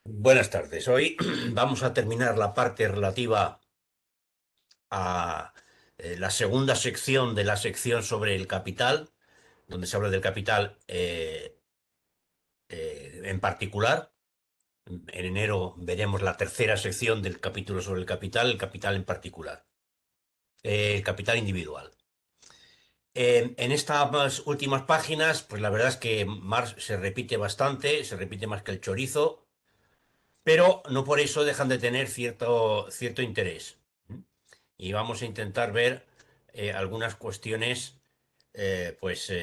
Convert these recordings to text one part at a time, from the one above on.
Buenas tardes. Hoy vamos a terminar la parte relativa a la segunda sección de la sección sobre el capital, donde se habla del capital en particular. En enero veremos la tercera sección del capítulo sobre el capital en particular, el capital individual. En estas últimas páginas, pues la verdad es que Marx se repite bastante, se repite más que el chorizo, pero no por eso dejan de tener cierto interés. Y vamos a intentar ver algunas cuestiones pues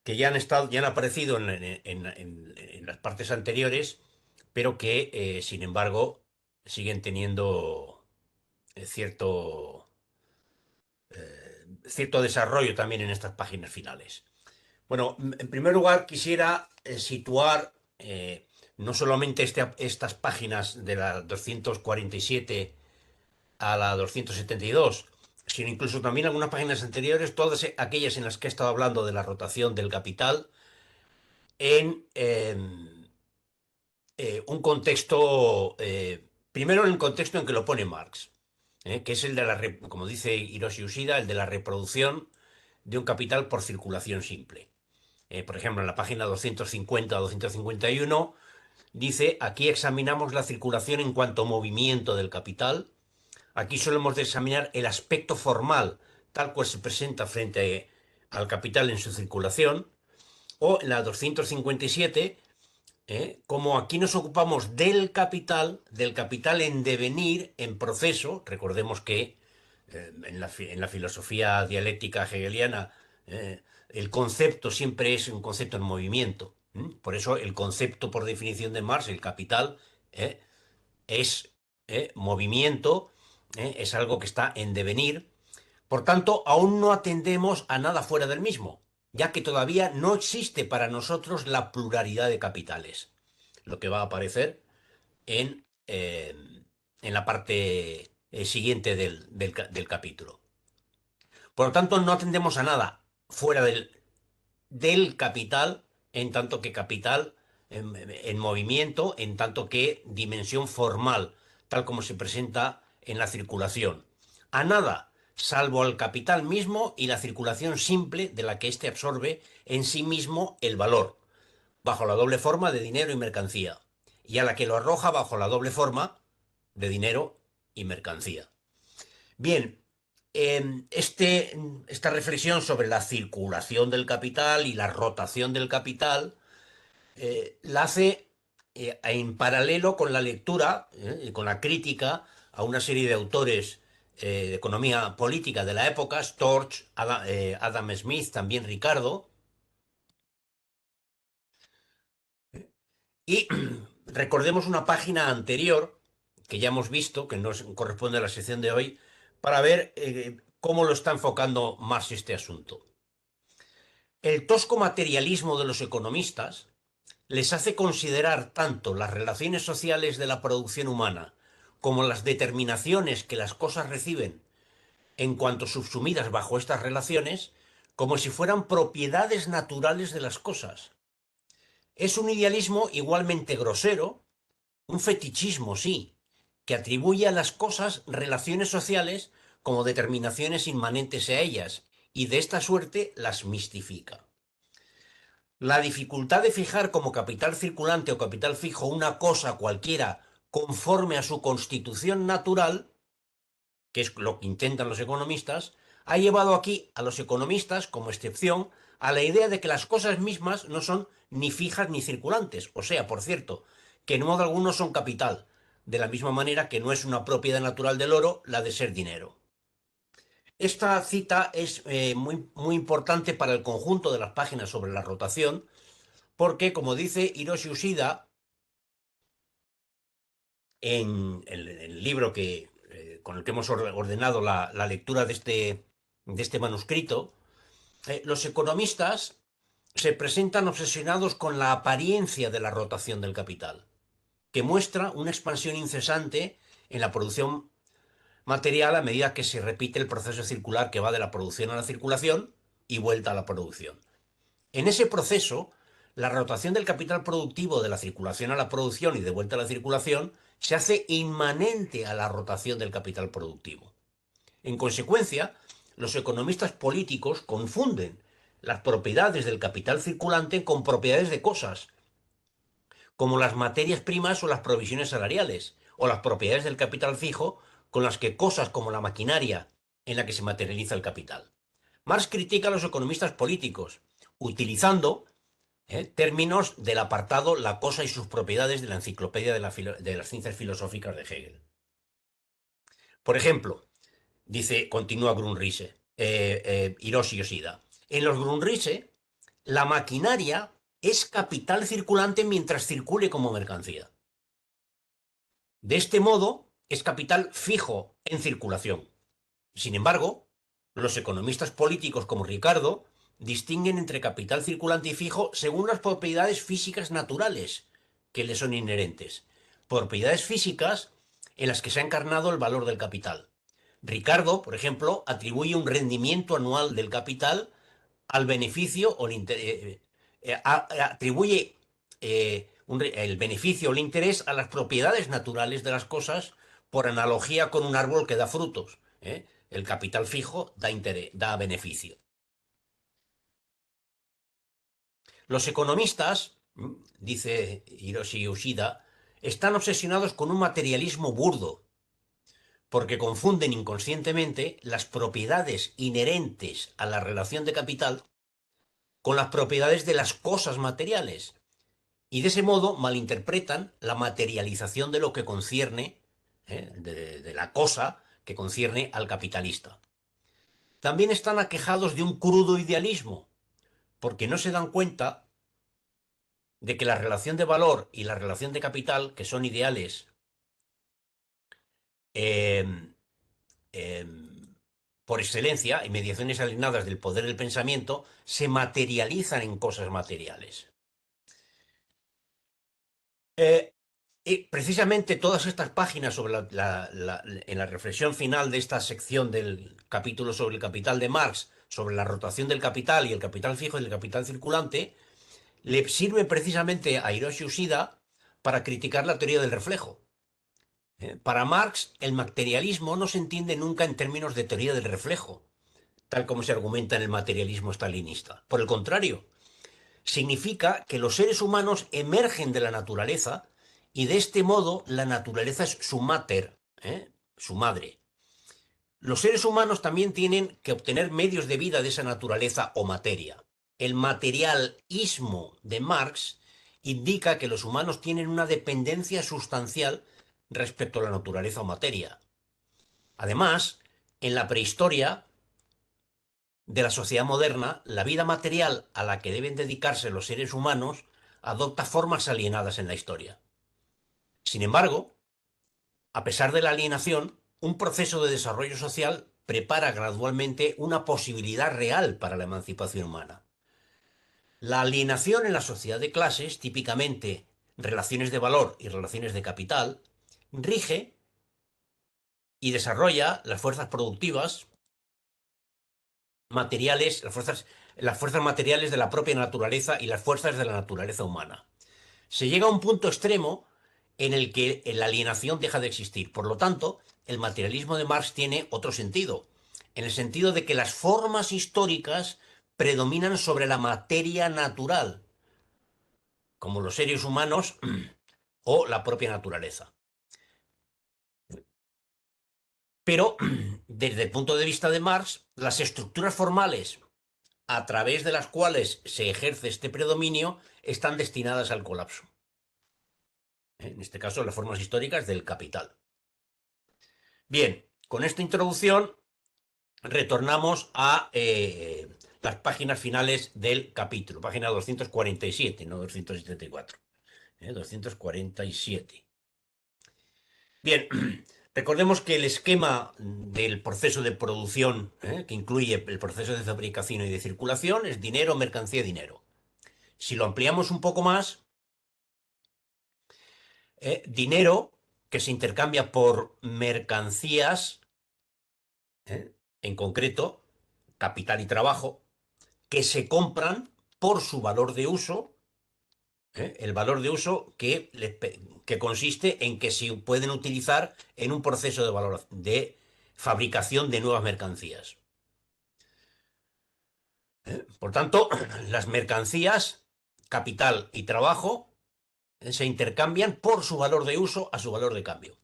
que ya han estado, ya han aparecido en las partes anteriores, pero que sin embargo siguen teniendo cierto, cierto desarrollo también en estas páginas finales. Bueno, en primer lugar quisiera situar no solamente estas páginas de la 247 a la 272, sino incluso también algunas páginas anteriores, todas aquellas en las que he estado hablando de la rotación del capital en un contexto, primero en el contexto en que lo pone Marx, que es el de como dice Hiroshi Ushida, el de la reproducción de un capital por circulación simple. Por ejemplo, en la página 250 o 251 dice, aquí examinamos la circulación en cuanto a movimiento del capital. Aquí solemos de examinar el aspecto formal, tal cual se presenta frente al capital en su circulación, o en la 257, como aquí nos ocupamos del capital en devenir, en proceso. Recordemos que en la filosofía dialéctica hegeliana el concepto siempre es un concepto en movimiento. Por eso el concepto, por definición de Marx, el capital, ¿eh? es movimiento, es algo que está en devenir. Por tanto, aún no atendemos a nada fuera del mismo, ya que todavía no existe para nosotros la pluralidad de capitales, lo que va a aparecer en la parte siguiente del capítulo. Por lo tanto, no atendemos a nada fuera del capital, en tanto que capital en movimiento, en tanto que dimensión formal, tal como se presenta en la circulación. A nada, salvo al capital mismo y la circulación simple de la que éste absorbe en sí mismo el valor, bajo la doble forma de dinero y mercancía, y a la que lo arroja bajo la doble forma de dinero y mercancía. Bien, esta reflexión sobre la circulación del capital y la rotación del capital la hace en paralelo con la lectura y con la crítica a una serie de autores de economía política de la época, Storch, Adam Smith, también Ricardo, y recordemos una página anterior que ya hemos visto, que no corresponde a la sección de hoy, para ver cómo lo está enfocando Marx este asunto. El tosco materialismo de los economistas les hace considerar tanto las relaciones sociales de la producción humana como las determinaciones que las cosas reciben en cuanto subsumidas bajo estas relaciones como si fueran propiedades naturales de las cosas. Es un idealismo igualmente grosero, un fetichismo, sí, que atribuye a las cosas relaciones sociales como determinaciones inmanentes a ellas y de esta suerte las mistifica. La dificultad de fijar como capital circulante o capital fijo una cosa cualquiera conforme a su constitución natural, que es lo que intentan los economistas, ha llevado aquí a los economistas, como excepción, a la idea de que las cosas mismas no son ni fijas ni circulantes. O sea, por cierto, que en modo alguno son capital, de la misma manera que no es una propiedad natural del oro la de ser dinero. Esta cita es muy importante para el conjunto de las páginas sobre la rotación, porque, como dice Hiroshi Ushida en el libro con el que hemos ordenado la lectura de este manuscrito, los economistas se presentan obsesionados con la apariencia de la rotación del capital, que muestra una expansión incesante en la producción material a medida que se repite el proceso circular que va de la producción a la circulación y vuelta a la producción. En ese proceso, la rotación del capital productivo de la circulación a la producción y de vuelta a la circulación se hace inmanente a la rotación del capital productivo. En consecuencia, los economistas políticos confunden las propiedades del capital circulante con propiedades de cosas, como las materias primas o las provisiones salariales, o las propiedades del capital fijo con las que cosas como la maquinaria en la que se materializa el capital. Marx critica a los economistas políticos, utilizando términos del apartado La cosa y sus propiedades de la Enciclopedia de las Ciencias Filosóficas de Hegel. Por ejemplo, continúa Grundrisse, Hiroshi Yoshida, en los Grundrisse, la maquinaria es capital circulante mientras circule como mercancía. De este modo, es capital fijo en circulación. Sin embargo, los economistas políticos como Ricardo distinguen entre capital circulante y fijo según las propiedades físicas naturales que le son inherentes, propiedades físicas en las que se ha encarnado el valor del capital. Ricardo, por ejemplo, atribuye un rendimiento anual del capital al beneficio o atribuye el beneficio o el interés a las propiedades naturales de las cosas por analogía con un árbol que da frutos. El capital fijo da beneficio. Los economistas, dice Hiroshi Yoshida, están obsesionados con un materialismo burdo, porque confunden inconscientemente las propiedades inherentes a la relación de capital con las propiedades de las cosas materiales, y de ese modo malinterpretan la materialización de lo que concierne, de la cosa que concierne al capitalista. También están aquejados de un crudo idealismo, porque no se dan cuenta de que la relación de valor y la relación de capital, que son ideales eh, eh, por excelencia y mediaciones alienadas del poder del pensamiento, se materializan en cosas materiales. Y precisamente todas estas páginas sobre en la reflexión final de esta sección del capítulo sobre el capital de Marx, sobre la rotación del capital y el capital fijo y el capital circulante, le sirve precisamente a Hiroshi Yoshida para criticar la teoría del reflejo. Para Marx, el materialismo no se entiende nunca en términos de teoría del reflejo, tal como se argumenta en el materialismo stalinista. Por el contrario, significa que los seres humanos emergen de la naturaleza y de este modo la naturaleza es su mater, su madre. Los seres humanos también tienen que obtener medios de vida de esa naturaleza o materia. El materialismo de Marx indica que los humanos tienen una dependencia sustancial respecto a la naturaleza o materia. Además, en la prehistoria de la sociedad moderna, la vida material a la que deben dedicarse los seres humanos adopta formas alienadas en la historia. Sin embargo, a pesar de la alienación, un proceso de desarrollo social prepara gradualmente una posibilidad real para la emancipación humana. La alienación en la sociedad de clases, típicamente relaciones de valor y relaciones de capital, rige y desarrolla las fuerzas productivas materiales, las fuerzas materiales de la propia naturaleza y las fuerzas de la naturaleza humana. Se llega a un punto extremo en el que la alienación deja de existir. Por lo tanto, el materialismo de Marx tiene otro sentido, en el sentido de que las formas históricas predominan sobre la materia natural, como los seres humanos o la propia naturaleza. Pero, desde el punto de vista de Marx, las estructuras formales a través de las cuales se ejerce este predominio están destinadas al colapso. En este caso, las formas históricas del capital. Bien, con esta introducción retornamos a las páginas finales del capítulo, página 247, no 274. 247. Bien, recordemos que el esquema del proceso de producción, que incluye el proceso de fabricación y de circulación, es dinero, mercancía, dinero. Si lo ampliamos un poco más, dinero que se intercambia por mercancías, en concreto, capital y trabajo, que se compran por su valor de uso, El valor de uso que consiste en que se pueden utilizar en un proceso de fabricación de nuevas mercancías. Por tanto, las mercancías, capital y trabajo se intercambian por su valor de uso a su valor de cambio.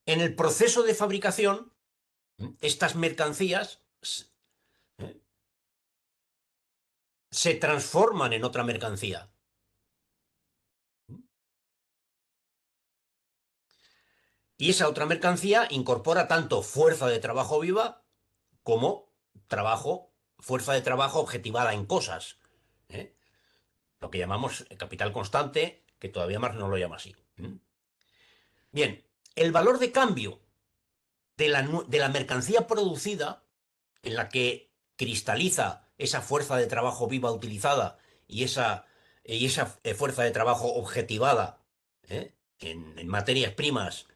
En el proceso de fabricación, estas mercancías ¿eh? se transforman en otra mercancía. Y esa otra mercancía incorpora tanto fuerza de trabajo viva como fuerza de trabajo objetivada en cosas. ¿eh? Lo que llamamos capital constante, que todavía Marx no lo llama así. Bien, el valor de cambio de la mercancía producida, en la que cristaliza esa fuerza de trabajo viva utilizada y esa fuerza de trabajo objetivada en materias primas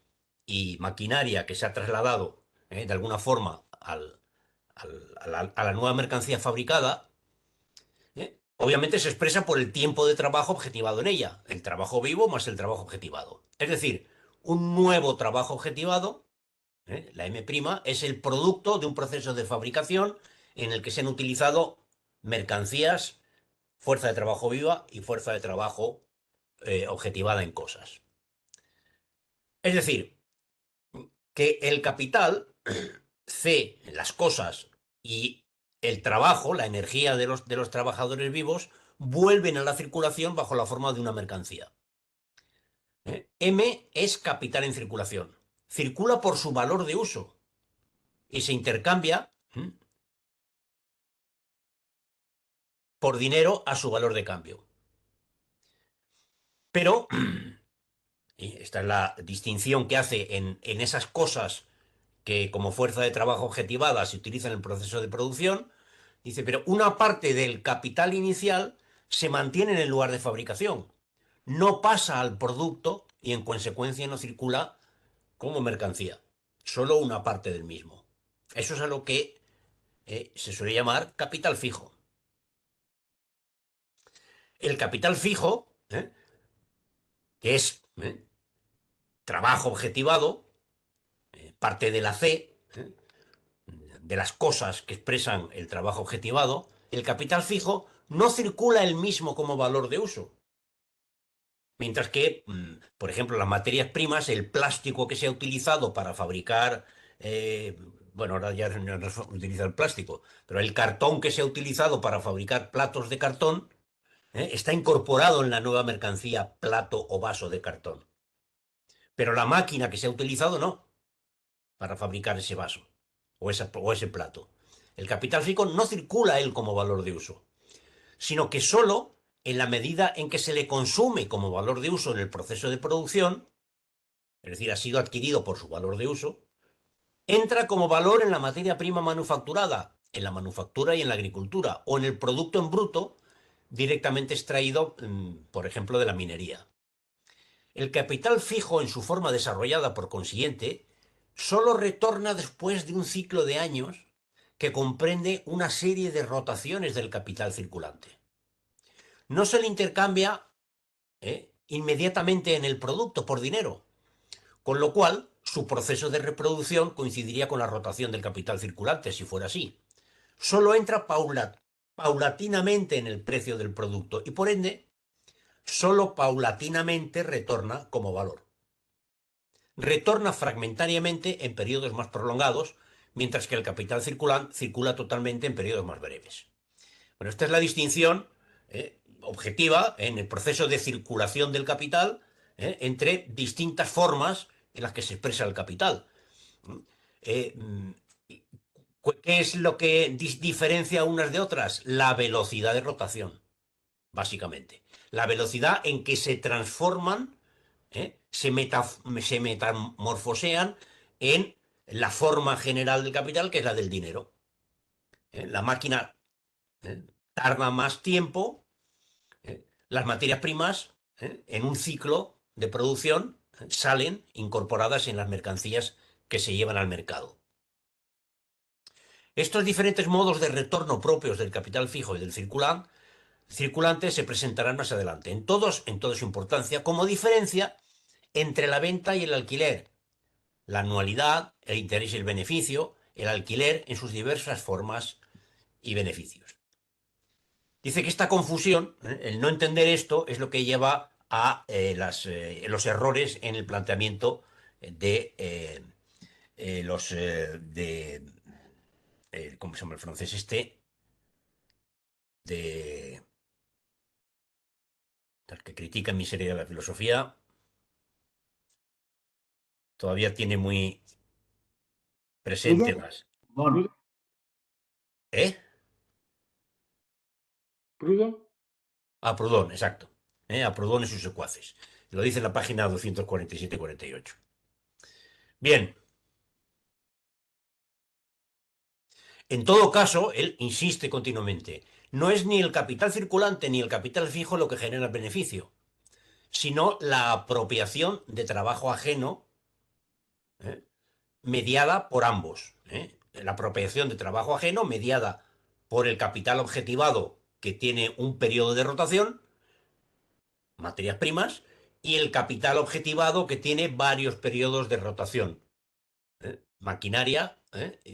y maquinaria que se ha trasladado de alguna forma a la nueva mercancía fabricada, obviamente se expresa por el tiempo de trabajo objetivado en ella, el trabajo vivo más el trabajo objetivado. Es decir, un nuevo trabajo objetivado, la M', es el producto de un proceso de fabricación en el que se han utilizado mercancías, fuerza de trabajo viva y fuerza de trabajo objetivada en cosas. Es decir, que el capital, C, las cosas y el trabajo, la energía de los trabajadores vivos, vuelven a la circulación bajo la forma de una mercancía. M es capital en circulación. Circula por su valor de uso y se intercambia por dinero a su valor de cambio. Pero, y esta es la distinción que hace en esas cosas que como fuerza de trabajo objetivada se utiliza en el proceso de producción, dice, pero una parte del capital inicial se mantiene en el lugar de fabricación, no pasa al producto y en consecuencia no circula como mercancía, solo una parte del mismo. Eso es a lo que se suele llamar capital fijo. El capital fijo, que es trabajo objetivado, parte de la C, de las cosas que expresan el trabajo objetivado, el capital fijo no circula el mismo como valor de uso. Mientras que, por ejemplo, las materias primas, el plástico que se ha utilizado para fabricar, bueno, ahora ya no se utiliza el plástico, pero el cartón que se ha utilizado para fabricar platos de cartón, está incorporado en la nueva mercancía plato o vaso de cartón. Pero la máquina que se ha utilizado no, para fabricar ese vaso o ese plato. El capital fijo no circula él como valor de uso, sino que solo en la medida en que se le consume como valor de uso en el proceso de producción, es decir, ha sido adquirido por su valor de uso, entra como valor en la materia prima manufacturada, en la manufactura y en la agricultura, o en el producto en bruto directamente extraído, por ejemplo, de la minería. El capital fijo en su forma desarrollada, por consiguiente, solo retorna después de un ciclo de años que comprende una serie de rotaciones del capital circulante. No se le intercambia inmediatamente en el producto por dinero, con lo cual su proceso de reproducción coincidiría con la rotación del capital circulante, si fuera así. Solo entra paulatinamente en el precio del producto y por ende solo paulatinamente retorna como valor. Retorna fragmentariamente en periodos más prolongados, mientras que el capital circula totalmente en periodos más breves. Bueno, esta es la distinción objetiva en el proceso de circulación del capital entre distintas formas en las que se expresa el capital. Eh, ¿Qué es lo que diferencia unas de otras? La velocidad de rotación, básicamente. La velocidad en que se transforman, se metamorfosean en la forma general del capital, que es la del dinero. La máquina tarda más tiempo, las materias primas, en un ciclo de producción, salen incorporadas en las mercancías que se llevan al mercado. Estos diferentes modos de retorno propios del capital fijo y del circular circulante se presentarán más adelante. En toda su importancia, como diferencia entre la venta y el alquiler, la anualidad, el interés y el beneficio, el alquiler en sus diversas formas y beneficios. Dice que esta confusión, el no entender esto, es lo que lleva a los errores en el planteamiento de ¿cómo se llama el francés este? De el que critica en miseria de la filosofía, todavía tiene muy presente Proudhon, las. Bon, ¿Eh? Proudhon. A Proudhon, exacto. A Proudhon y sus secuaces. Lo dice en la página 247 y 48. Bien. En todo caso, él insiste continuamente, no es ni el capital circulante ni el capital fijo lo que genera el beneficio, sino la apropiación de trabajo ajeno, ¿eh? Mediada por ambos. La apropiación de trabajo ajeno mediada por el capital objetivado que tiene un periodo de rotación, materias primas, y el capital objetivado que tiene varios periodos de rotación, maquinaria,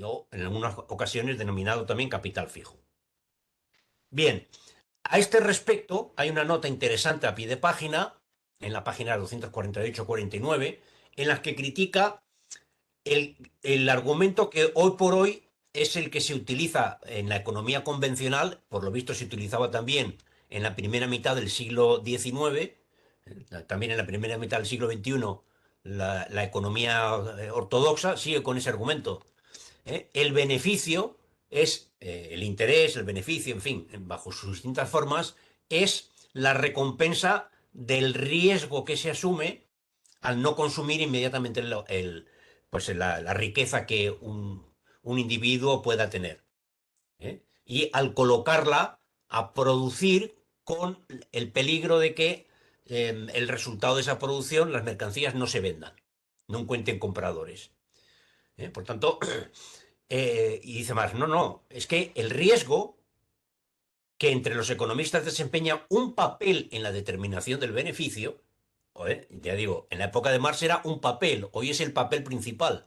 o en algunas ocasiones denominado también capital fijo. Bien, a este respecto hay una nota interesante a pie de página, en la página 248-49, en la que critica el argumento que hoy por hoy es el que se utiliza en la economía convencional, por lo visto se utilizaba también en la primera mitad del siglo XIX, también en la primera mitad del siglo XXI, la economía ortodoxa sigue con ese argumento. El beneficio es, el interés, el beneficio, en fin, bajo sus distintas formas, es la recompensa del riesgo que se asume al no consumir inmediatamente pues la riqueza que un individuo pueda tener. Y al colocarla a producir con el peligro de que el resultado de esa producción, las mercancías, no se vendan, no encuentren compradores. Por tanto, y dice más, no, no, es que el riesgo que entre los economistas desempeña un papel en la determinación del beneficio, ya digo, en la época de Marx era un papel, hoy es el papel principal.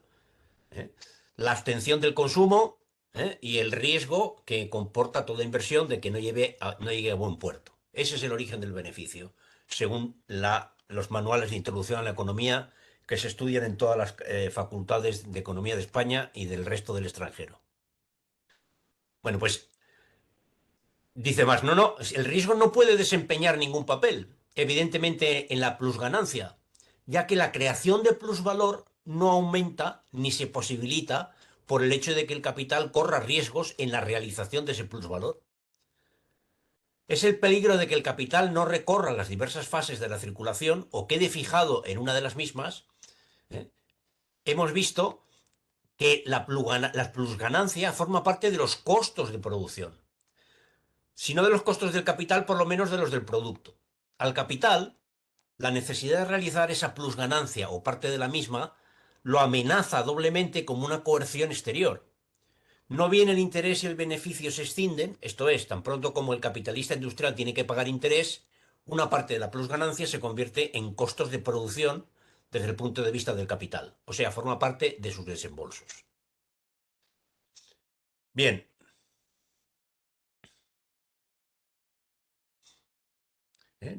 ¿eh? La abstención del consumo, y el riesgo que comporta toda inversión de que no llegue a buen puerto. Ese es el origen del beneficio, según los manuales de introducción a la economía que se estudian en todas las facultades de economía de España y del resto del extranjero. Bueno, pues dice más, no, no, el riesgo no puede desempeñar ningún papel, evidentemente en la plusganancia, ya que la creación de plusvalor no aumenta ni se posibilita por el hecho de que el capital corra riesgos en la realización de ese plusvalor. Es el peligro de que el capital no recorra las diversas fases de la circulación o quede fijado en una de las mismas. ¿eh? Hemos visto que la plusganancia forma parte de los costos de producción. Si no de los costos del capital, por lo menos de los del producto. Al capital, la necesidad de realizar esa plusganancia o parte de la misma lo amenaza doblemente como una coerción exterior. No bien el interés y el beneficio se escinden, esto es, tan pronto como el capitalista industrial tiene que pagar interés, una parte de la plusganancia se convierte en costos de producción desde el punto de vista del capital, o sea, forma parte de sus desembolsos. Bien,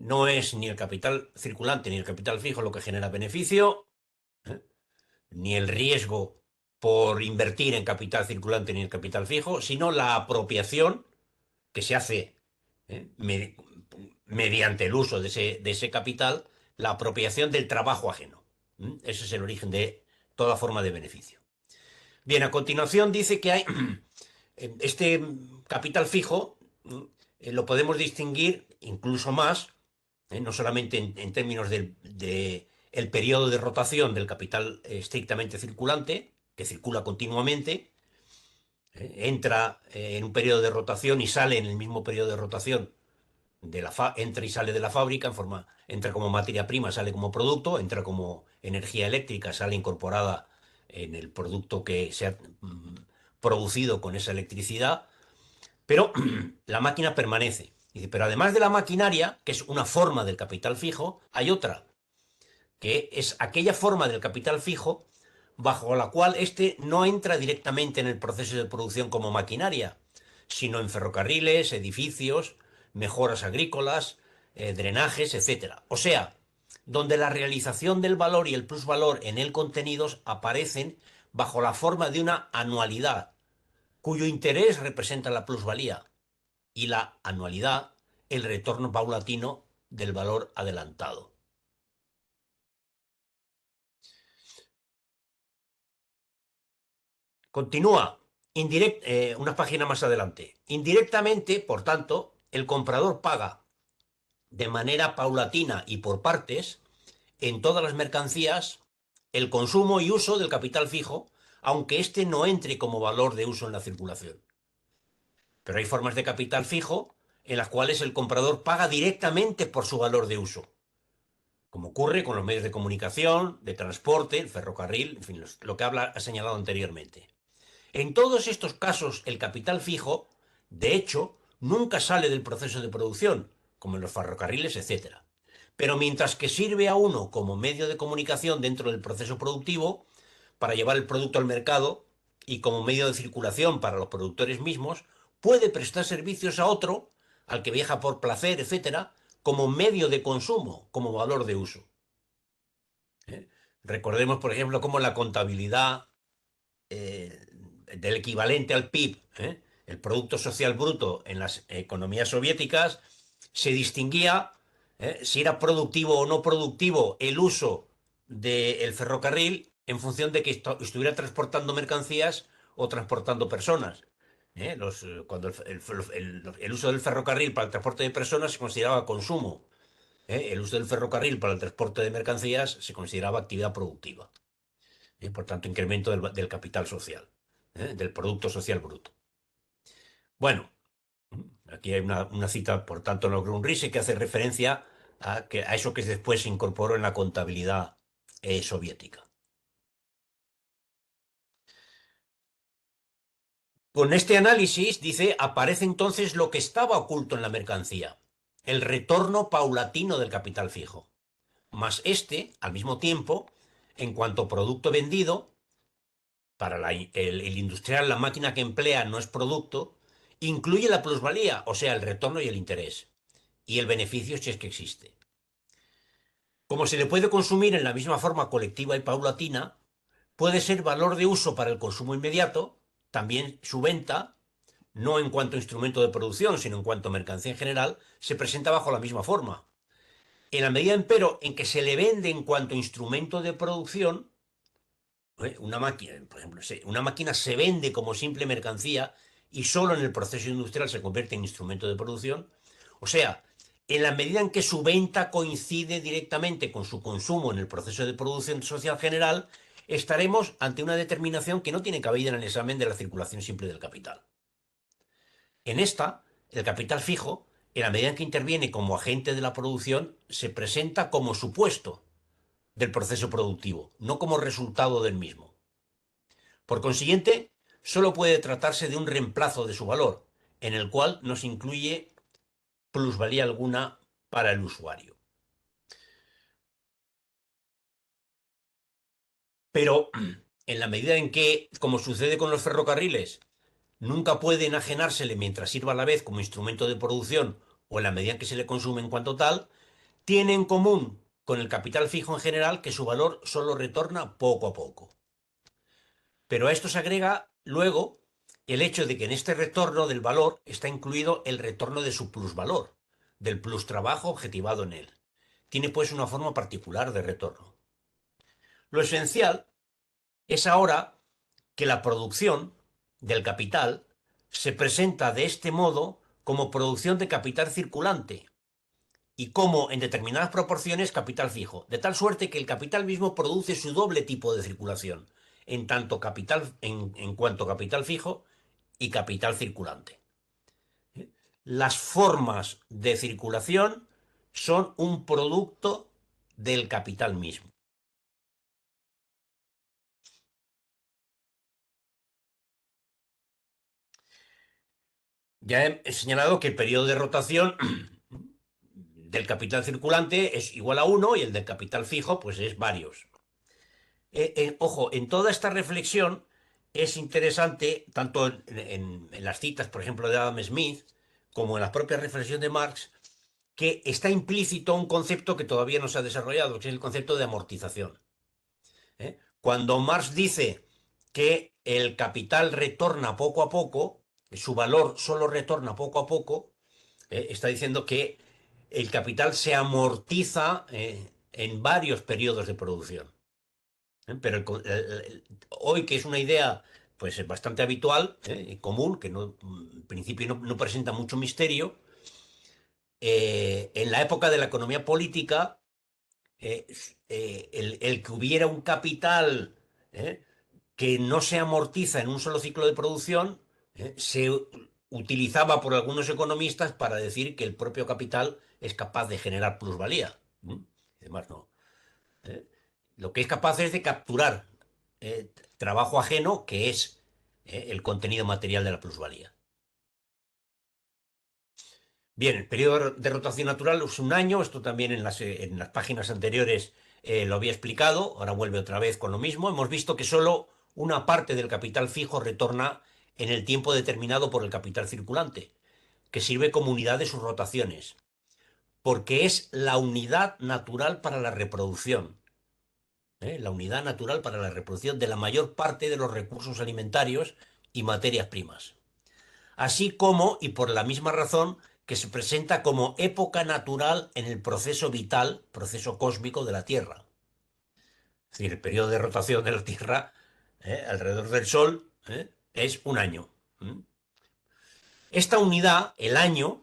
no es ni el capital circulante ni el capital fijo lo que genera beneficio, ¿eh? Ni el riesgo por invertir en capital circulante ni en capital fijo, sino la apropiación que se hace, mediante el uso de ese capital, la apropiación del trabajo ajeno. Ese es el origen de toda forma de beneficio. Bien, a continuación dice que hay este capital fijo, lo podemos distinguir incluso más, no solamente en términos de el periodo de rotación del capital estrictamente circulante, que circula continuamente, entra en un periodo de rotación y sale en el mismo periodo de rotación entra y sale de la fábrica entra como materia prima, sale como producto, entra como energía eléctrica, sale incorporada en el producto que se ha producido con esa electricidad, pero la máquina permanece. Dice, pero además de la maquinaria, que es una forma del capital fijo, hay otra, que es aquella forma del capital fijo bajo la cual éste no entra directamente en el proceso de producción como maquinaria, sino en ferrocarriles, edificios, mejoras agrícolas, drenajes, etcétera. O sea, donde la realización del valor y el plusvalor en él contenidos aparecen bajo la forma de una anualidad, cuyo interés representa la plusvalía, y la anualidad, el retorno paulatino del valor adelantado. Continúa, una página más adelante. Indirectamente, por tanto, el comprador paga de manera paulatina y por partes en todas las mercancías el consumo y uso del capital fijo, aunque éste no entre como valor de uso en la circulación. Pero hay formas de capital fijo en las cuales el comprador paga directamente por su valor de uso, como ocurre con los medios de comunicación, de transporte, el ferrocarril, en fin, lo que ha señalado anteriormente. En todos estos casos, el capital fijo, de hecho, nunca sale del proceso de producción, como en los ferrocarriles, etcétera. Pero mientras que sirve a uno como medio de comunicación dentro del proceso productivo, para llevar el producto al mercado y como medio de circulación para los productores mismos, puede prestar servicios a otro, al que viaja por placer, etcétera, como medio de consumo, como valor de uso. ¿Eh? Recordemos, por ejemplo, cómo la contabilidad del equivalente al PIB, el Producto Social Bruto en las economías soviéticas, se distinguía si era productivo o no productivo el uso del ferrocarril en función de que estuviera transportando mercancías o transportando personas. Cuando el uso del ferrocarril para el transporte de personas se consideraba consumo. El uso del ferrocarril para el transporte de mercancías se consideraba actividad productiva. Por tanto, incremento del capital social, del Producto Social Bruto. Bueno, aquí hay una cita, por tanto, en Grunrise que hace referencia a eso que después se incorporó en la contabilidad soviética. Con este análisis, dice, aparece entonces lo que estaba oculto en la mercancía, el retorno paulatino del capital fijo. Más este, al mismo tiempo, en cuanto producto vendido, para el industrial la máquina que emplea no es producto, incluye la plusvalía, o sea, el retorno y el interés, y el beneficio si es que existe. Como se le puede consumir en la misma forma colectiva y paulatina, puede ser valor de uso para el consumo inmediato, también su venta, no en cuanto a instrumento de producción, sino en cuanto a mercancía en general, se presenta bajo la misma forma. En la medida, empero, en que se le vende en cuanto a instrumento de producción, una máquina, por ejemplo, una máquina se vende como simple mercancía y solo en el proceso industrial se convierte en instrumento de producción. O sea, en la medida en que su venta coincide directamente con su consumo en el proceso de producción social general, estaremos ante una determinación que no tiene cabida en el examen de la circulación simple del capital. En esta, el capital fijo, en la medida en que interviene como agente de la producción, se presenta como supuesto del proceso productivo, no como resultado del mismo. Por consiguiente, solo puede tratarse de un reemplazo de su valor, en el cual no se incluye plusvalía alguna para el usuario. Pero en la medida en que, como sucede con los ferrocarriles, nunca puede enajenársele mientras sirva a la vez como instrumento de producción o en la medida en que se le consume en cuanto tal, tiene en común con el capital fijo en general que su valor solo retorna poco a poco. Pero a esto se agrega luego el hecho de que en este retorno del valor está incluido el retorno de su plusvalor, del plus trabajo objetivado en él. Tiene pues una forma particular de retorno. Lo esencial es ahora que la producción del capital se presenta de este modo como producción de capital circulante y como en determinadas proporciones capital fijo, de tal suerte que el capital mismo produce su doble tipo de circulación, en tanto capital, en cuanto capital fijo y capital circulante. Las formas de circulación son un producto del capital mismo. Ya he señalado que el periodo de rotación del capital circulante es igual a uno y el del capital fijo pues es varios. Ojo, en toda esta reflexión es interesante, tanto en las citas, por ejemplo, de Adam Smith, como en la propia reflexión de Marx, que está implícito un concepto que todavía no se ha desarrollado, que es el concepto de amortización. Cuando Marx dice que el capital retorna poco a poco, su valor solo retorna poco a poco, está diciendo que el capital se amortiza en varios periodos de producción. Pero hoy, que es una idea pues bastante habitual, y común, que no, en principio no presenta mucho misterio, en la época de la economía política, el que hubiera un capital que no se amortiza en un solo ciclo de producción, se utilizaba por algunos economistas para decir que el propio capital es capaz de generar plusvalía. Además, no. ¿eh? Lo que es capaz es de capturar trabajo ajeno, que es el contenido material de la plusvalía. Bien, el periodo de rotación natural es un año, esto también en las páginas anteriores lo había explicado, ahora vuelve otra vez con lo mismo. Hemos visto que solo una parte del capital fijo retorna en el tiempo determinado por el capital circulante, que sirve como unidad de sus rotaciones, porque es la unidad natural para la reproducción. La unidad natural para la reproducción de la mayor parte de los recursos alimentarios y materias primas. Así como, y por la misma razón, que se presenta como época natural en el proceso vital, proceso cósmico de la Tierra. Es decir, el periodo de rotación de la Tierra alrededor del Sol es un año. Esta unidad, el año,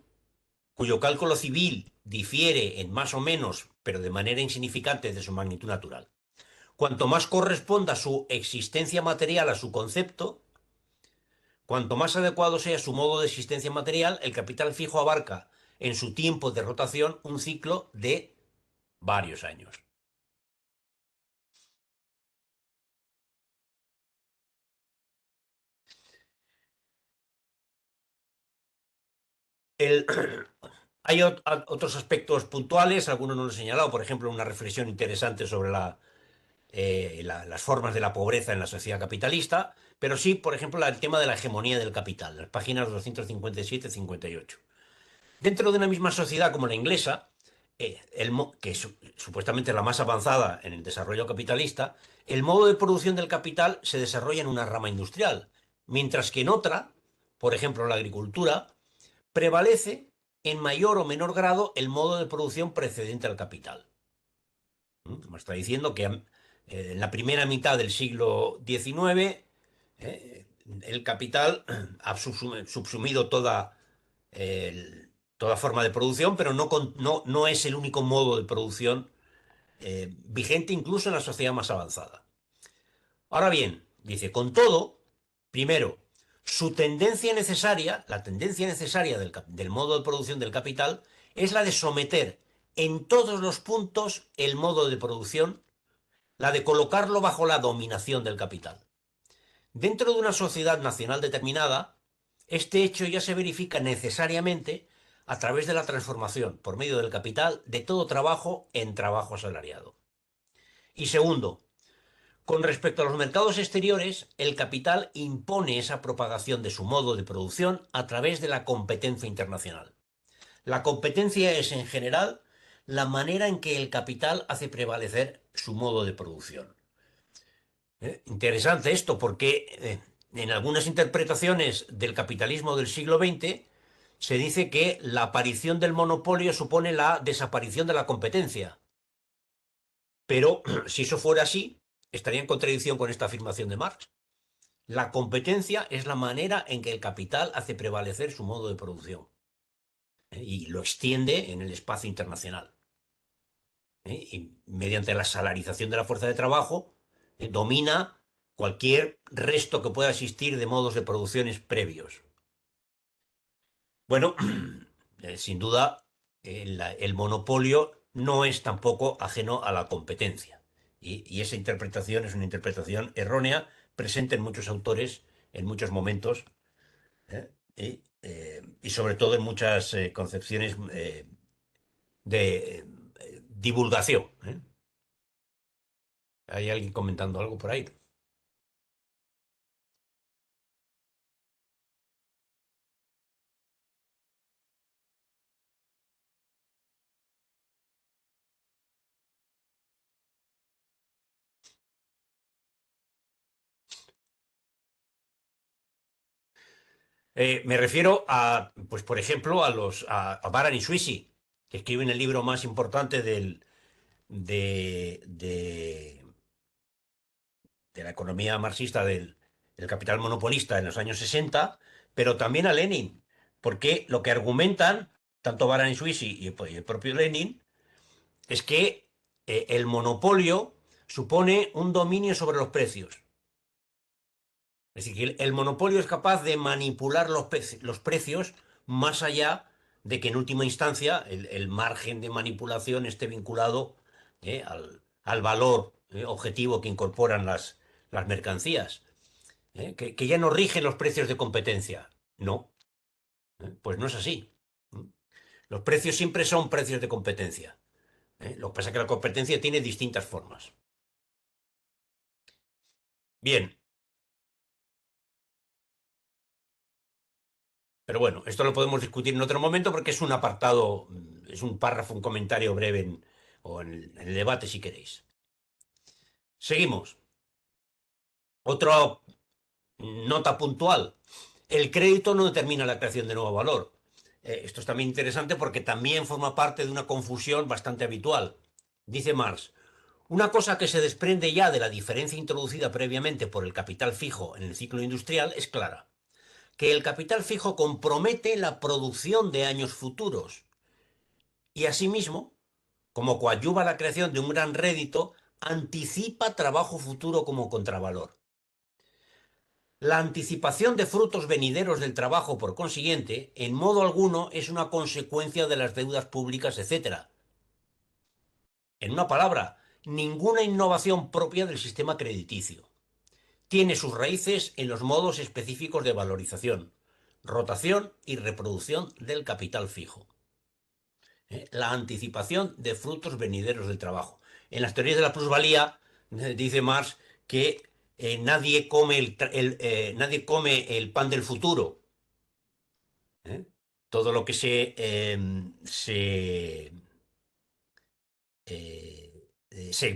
cuyo cálculo civil difiere en más o menos, pero de manera insignificante, de su magnitud natural. Cuanto más corresponda su existencia material a su concepto, cuanto más adecuado sea su modo de existencia material, el capital fijo abarca en su tiempo de rotación un ciclo de varios años. El, hay otros aspectos puntuales, algunos no los he señalado, por ejemplo, una reflexión interesante sobre las formas de la pobreza en la sociedad capitalista, pero sí, por ejemplo, el tema de la hegemonía del capital, las páginas 257-58. Dentro de una misma sociedad como la inglesa, que es supuestamente la más avanzada en el desarrollo capitalista, el modo de producción del capital se desarrolla en una rama industrial, mientras que en otra, por ejemplo la agricultura, prevalece en mayor o menor grado el modo de producción precedente al capital. Como está diciendo que en la primera mitad del siglo XIX, el capital ha subsumido toda forma de producción, pero no es el único modo de producción vigente incluso en la sociedad más avanzada. Ahora bien, dice, con todo, primero, su tendencia necesaria, la tendencia necesaria del modo de producción del capital, es la de someter en todos los puntos el modo de producción, la de colocarlo bajo la dominación del capital. Dentro de una sociedad nacional determinada, este hecho ya se verifica necesariamente a través de la transformación, por medio del capital, de todo trabajo en trabajo asalariado. Y segundo, con respecto a los mercados exteriores, el capital impone esa propagación de su modo de producción a través de la competencia internacional. La competencia es, en general, la manera en que el capital hace prevalecer su modo de producción. Interesante esto, porque en algunas interpretaciones del capitalismo del siglo XX se dice que la aparición del monopolio supone la desaparición de la competencia. Pero si eso fuera así, estaría en contradicción con esta afirmación de Marx. La competencia es la manera en que el capital hace prevalecer su modo de producción, y lo extiende en el espacio internacional. Y mediante la salarización de la fuerza de trabajo, domina cualquier resto que pueda existir de modos de producciones previos. Bueno, sin duda, el monopolio no es tampoco ajeno a la competencia. Y esa interpretación es una interpretación errónea, presente en muchos autores, en muchos momentos, ¿eh? y sobre todo en muchas concepciones de divulgación. ¿Hay alguien comentando algo por ahí? Me refiero a, pues por ejemplo, a Baran y Suisi, que escriben el libro más importante de, de la economía marxista del capital monopolista en los años 60, pero también a Lenin, porque lo que argumentan, tanto Baran y Suisi y el propio Lenin, es que el monopolio supone un dominio sobre los precios. Es decir, que el monopolio es capaz de manipular los precios más allá de que en última instancia el margen de manipulación esté vinculado al valor objetivo que incorporan las mercancías, que ya no rigen los precios de competencia. No, pues no es así. ¿Eh? Los precios siempre son precios de competencia. Lo que pasa es que la competencia tiene distintas formas. Bien, pero bueno, esto lo podemos discutir en otro momento porque es un apartado, es un párrafo, un comentario breve en el debate si queréis. Seguimos. Otra nota puntual. El crédito no determina la creación de nuevo valor. Esto es también interesante porque también forma parte de una confusión bastante habitual. Dice Marx, una cosa que se desprende ya de la diferencia introducida previamente por el capital fijo en el ciclo industrial es clara, que el capital fijo compromete la producción de años futuros y asimismo, como coadyuva la creación de un gran rédito, anticipa trabajo futuro como contravalor. La anticipación de frutos venideros del trabajo, por consiguiente, en modo alguno es una consecuencia de las deudas públicas, etc. En una palabra, ninguna innovación propia del sistema crediticio. Tiene sus raíces en los modos específicos de valorización, rotación y reproducción del capital fijo. La anticipación de frutos venideros del trabajo. En las teorías de la plusvalía, dice Marx que nadie come el pan del futuro. ¿Eh? Todo lo que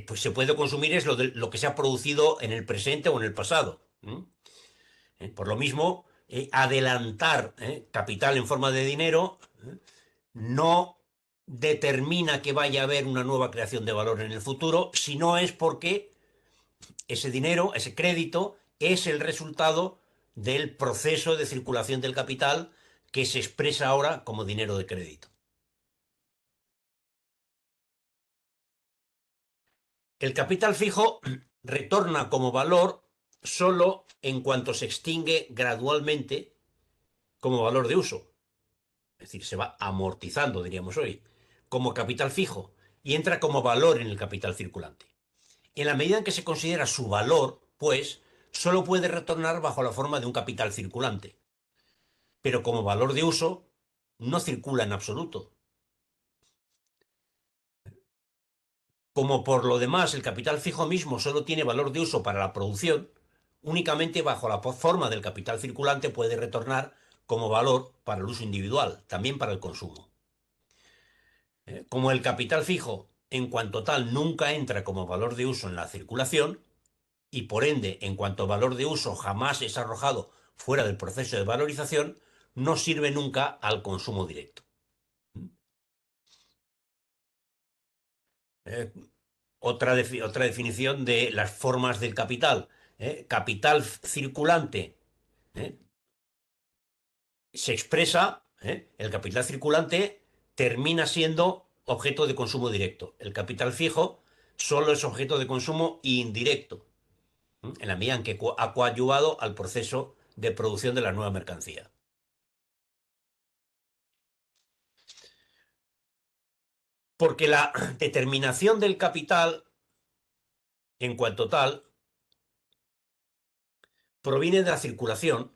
pues se puede consumir es lo que se ha producido en el presente o en el pasado. Por lo mismo, adelantar capital en forma de dinero no determina que vaya a haber una nueva creación de valor en el futuro, sino es porque ese dinero, ese crédito, es el resultado del proceso de circulación del capital que se expresa ahora como dinero de crédito. El capital fijo retorna como valor solo en cuanto se extingue gradualmente como valor de uso. Es decir, se va amortizando, diríamos hoy, como capital fijo y entra como valor en el capital circulante. En la medida en que se considera su valor, pues, solo puede retornar bajo la forma de un capital circulante. Pero como valor de uso, no circula en absoluto. Como por lo demás el capital fijo mismo solo tiene valor de uso para la producción, únicamente bajo la forma del capital circulante puede retornar como valor para el uso individual, también para el consumo. Como el capital fijo, en cuanto tal, nunca entra como valor de uso en la circulación, y por ende, en cuanto valor de uso jamás es arrojado fuera del proceso de valorización, no sirve nunca al consumo directo. Eh, otra definición de las formas del capital. Capital circulante se expresa, el capital circulante termina siendo objeto de consumo directo. El capital fijo solo es objeto de consumo indirecto, en la medida en que ha coadyuvado al proceso de producción de la nueva mercancía. Porque la determinación del capital, en cuanto tal, proviene de la circulación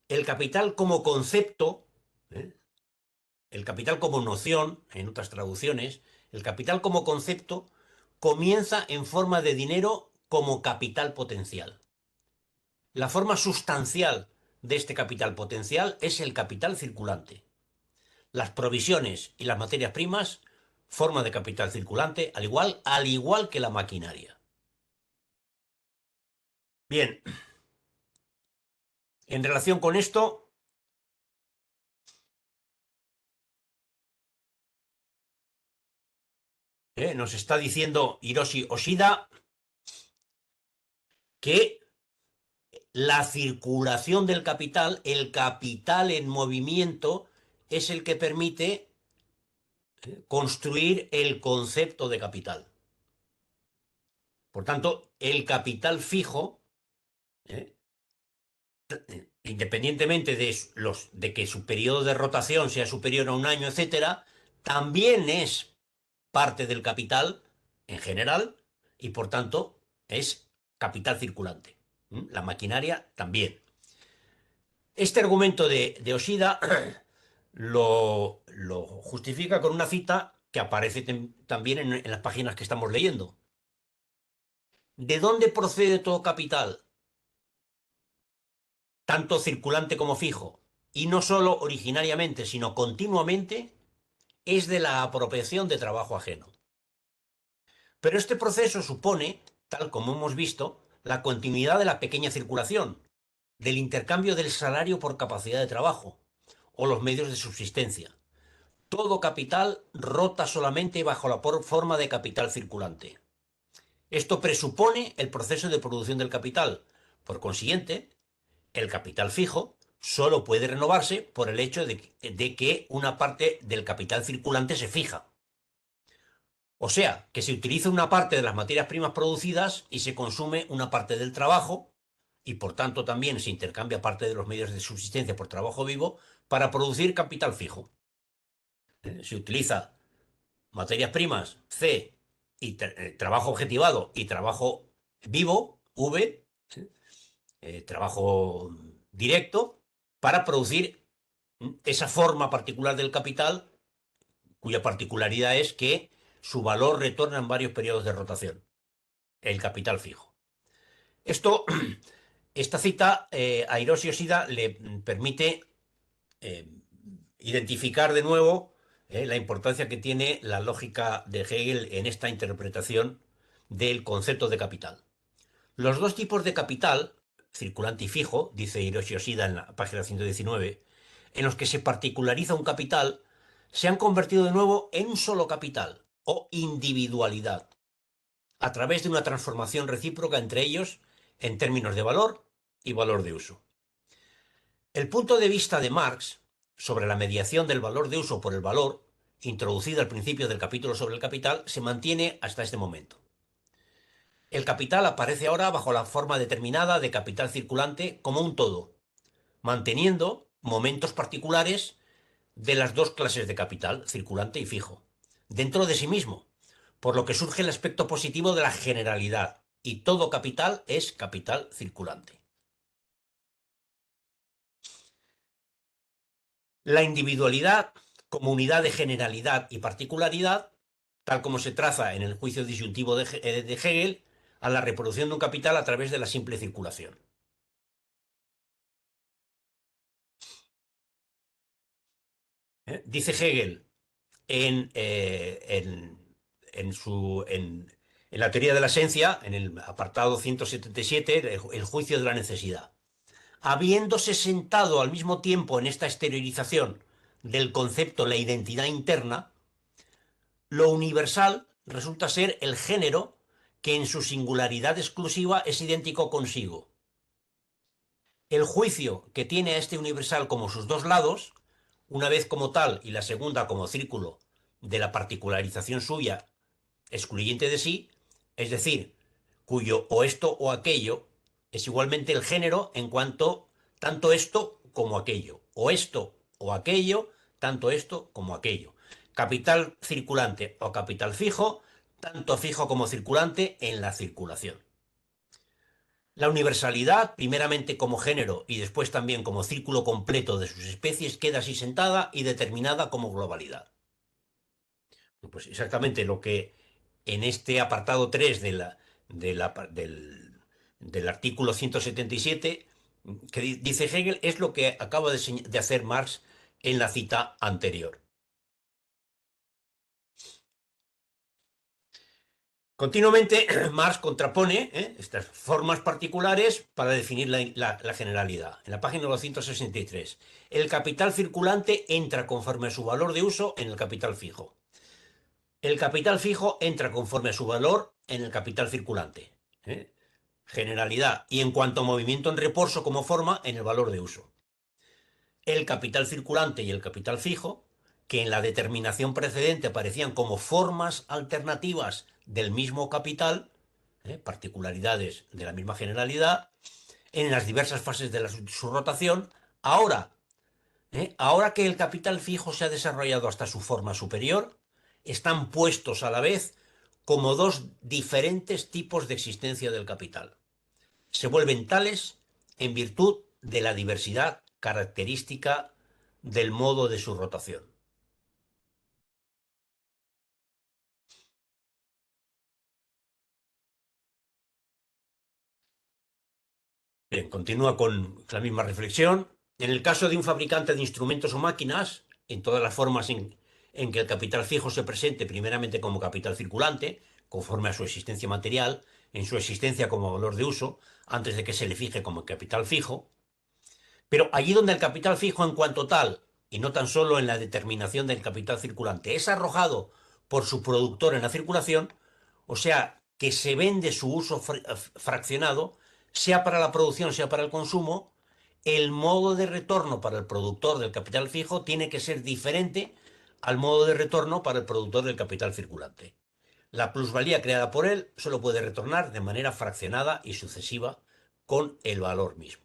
el capital como concepto, ¿eh? El capital como noción, en otras traducciones, el capital como concepto comienza en forma de dinero como capital potencial. La forma sustancial de este capital potencial es el capital circulante. Las provisiones y las materias primas, forma de capital circulante, al igual que la maquinaria. Bien, en relación con esto, nos está diciendo Hiroshi Oshida que la circulación del capital, el capital en movimiento, es el que permite construir el concepto de capital. Por tanto, el capital fijo, ¿eh? Independientemente de que su periodo de rotación sea superior a un año, etcétera, también es parte del capital en general y por tanto es capital circulante. La maquinaria también. Este argumento de Oshida lo justifica con una cita que aparece también en las páginas que estamos leyendo. ¿De dónde procede todo capital, tanto circulante como fijo? Y no solo originariamente, sino continuamente, es de la apropiación de trabajo ajeno. Pero este proceso supone, tal como hemos visto, la continuidad de la pequeña circulación, del intercambio del salario por capacidad de trabajo o los medios de subsistencia. Todo capital rota solamente bajo la forma de capital circulante. Esto presupone el proceso de producción del capital. Por consiguiente, el capital fijo solo puede renovarse por el hecho de que una parte del capital circulante se fija. O sea, que se utiliza una parte de las materias primas producidas y se consume una parte del trabajo y por tanto también se intercambia parte de los medios de subsistencia por trabajo vivo para producir capital fijo. Se utiliza materias primas, C, y trabajo objetivado y trabajo vivo, V, ¿sí? Trabajo directo, para producir esa forma particular del capital, cuya particularidad es que su valor retorna en varios periodos de rotación, el capital fijo. Esta cita a Hiroshi Oshida le permite eh, identificar de nuevo la importancia que tiene la lógica de Hegel en esta interpretación del concepto de capital. Los dos tipos de capital, circulante y fijo, dice Hiroshi Oshida en la página 119, en los que se particulariza un capital, se han convertido de nuevo en un solo capital o individualidad, a través de una transformación recíproca entre ellos en términos de valor y valor de uso. El punto de vista de Marx sobre la mediación del valor de uso por el valor, introducida al principio del capítulo sobre el capital, se mantiene hasta este momento. El capital aparece ahora bajo la forma determinada de capital circulante como un todo, manteniendo momentos particulares de las dos clases de capital, circulante y fijo, dentro de sí mismo, por lo que surge el aspecto positivo de la generalidad, y todo capital es capital circulante. La individualidad como unidad de generalidad y particularidad, tal como se traza en el juicio disyuntivo de Hegel, a la reproducción de un capital a través de la simple circulación. Dice Hegel en, en la teoría de la esencia, en el apartado 177, el juicio de la necesidad. Habiéndose sentado al mismo tiempo en esta exteriorización del concepto la identidad interna, lo universal resulta ser el género que en su singularidad exclusiva es idéntico consigo. El juicio que tiene a este universal como sus dos lados, una vez como tal y la segunda como círculo de la particularización suya excluyente de sí, es decir, cuyo o esto o aquello es igualmente el género en cuanto tanto esto como aquello, o esto o aquello, tanto esto como aquello. Capital circulante o capital fijo, tanto fijo como circulante en la circulación. La universalidad, primeramente como género y después también como círculo completo de sus especies, queda así sentada y determinada como globalidad. Pues exactamente lo que en este apartado 3 del artículo 177 que dice Hegel es lo que acaba de hacer Marx en la cita anterior. Continuamente, Marx contrapone estas formas particulares para definir la generalidad. En la página 263, el capital circulante entra conforme a su valor de uso en el capital fijo. El capital fijo entra conforme a su valor en el capital circulante. ¿eh? Generalidad. Y en cuanto a movimiento en reposo como forma, en el valor de uso. El capital circulante y el capital fijo, que en la determinación precedente aparecían como formas alternativas del mismo capital, particularidades de la misma generalidad, en las diversas fases de su rotación, ahora, ahora que el capital fijo se ha desarrollado hasta su forma superior, están puestos a la vez como dos diferentes tipos de existencia del capital. Se vuelven tales en virtud de la diversidad característica del modo de su rotación. Bien, continúa con la misma reflexión. En el caso de un fabricante de instrumentos o máquinas, en todas las formas en que el capital fijo se presente primeramente como capital circulante, conforme a su existencia material, en su existencia como valor de uso, antes de que se le fije como capital fijo, pero allí donde el capital fijo en cuanto tal, y no tan solo en la determinación del capital circulante, es arrojado por su productor en la circulación, o sea, que se vende su uso fraccionado, sea para la producción, sea para el consumo, el modo de retorno para el productor del capital fijo tiene que ser diferente al modo de retorno para el productor del capital circulante. La plusvalía creada por él solo puede retornar de manera fraccionada y sucesiva con el valor mismo.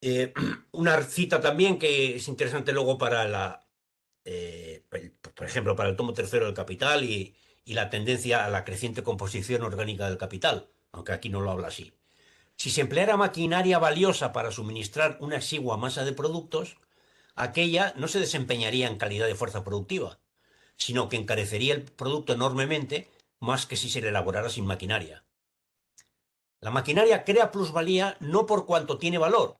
Eh, una cita también que es interesante luego para por ejemplo, para el tomo tercero del Capital y la tendencia a la creciente composición orgánica del capital, aunque aquí no lo habla así. Si se empleara maquinaria valiosa para suministrar una exigua masa de productos, aquella no se desempeñaría en calidad de fuerza productiva, sino que encarecería el producto enormemente más que si se le elaborara sin maquinaria. La maquinaria crea plusvalía no por cuanto tiene valor,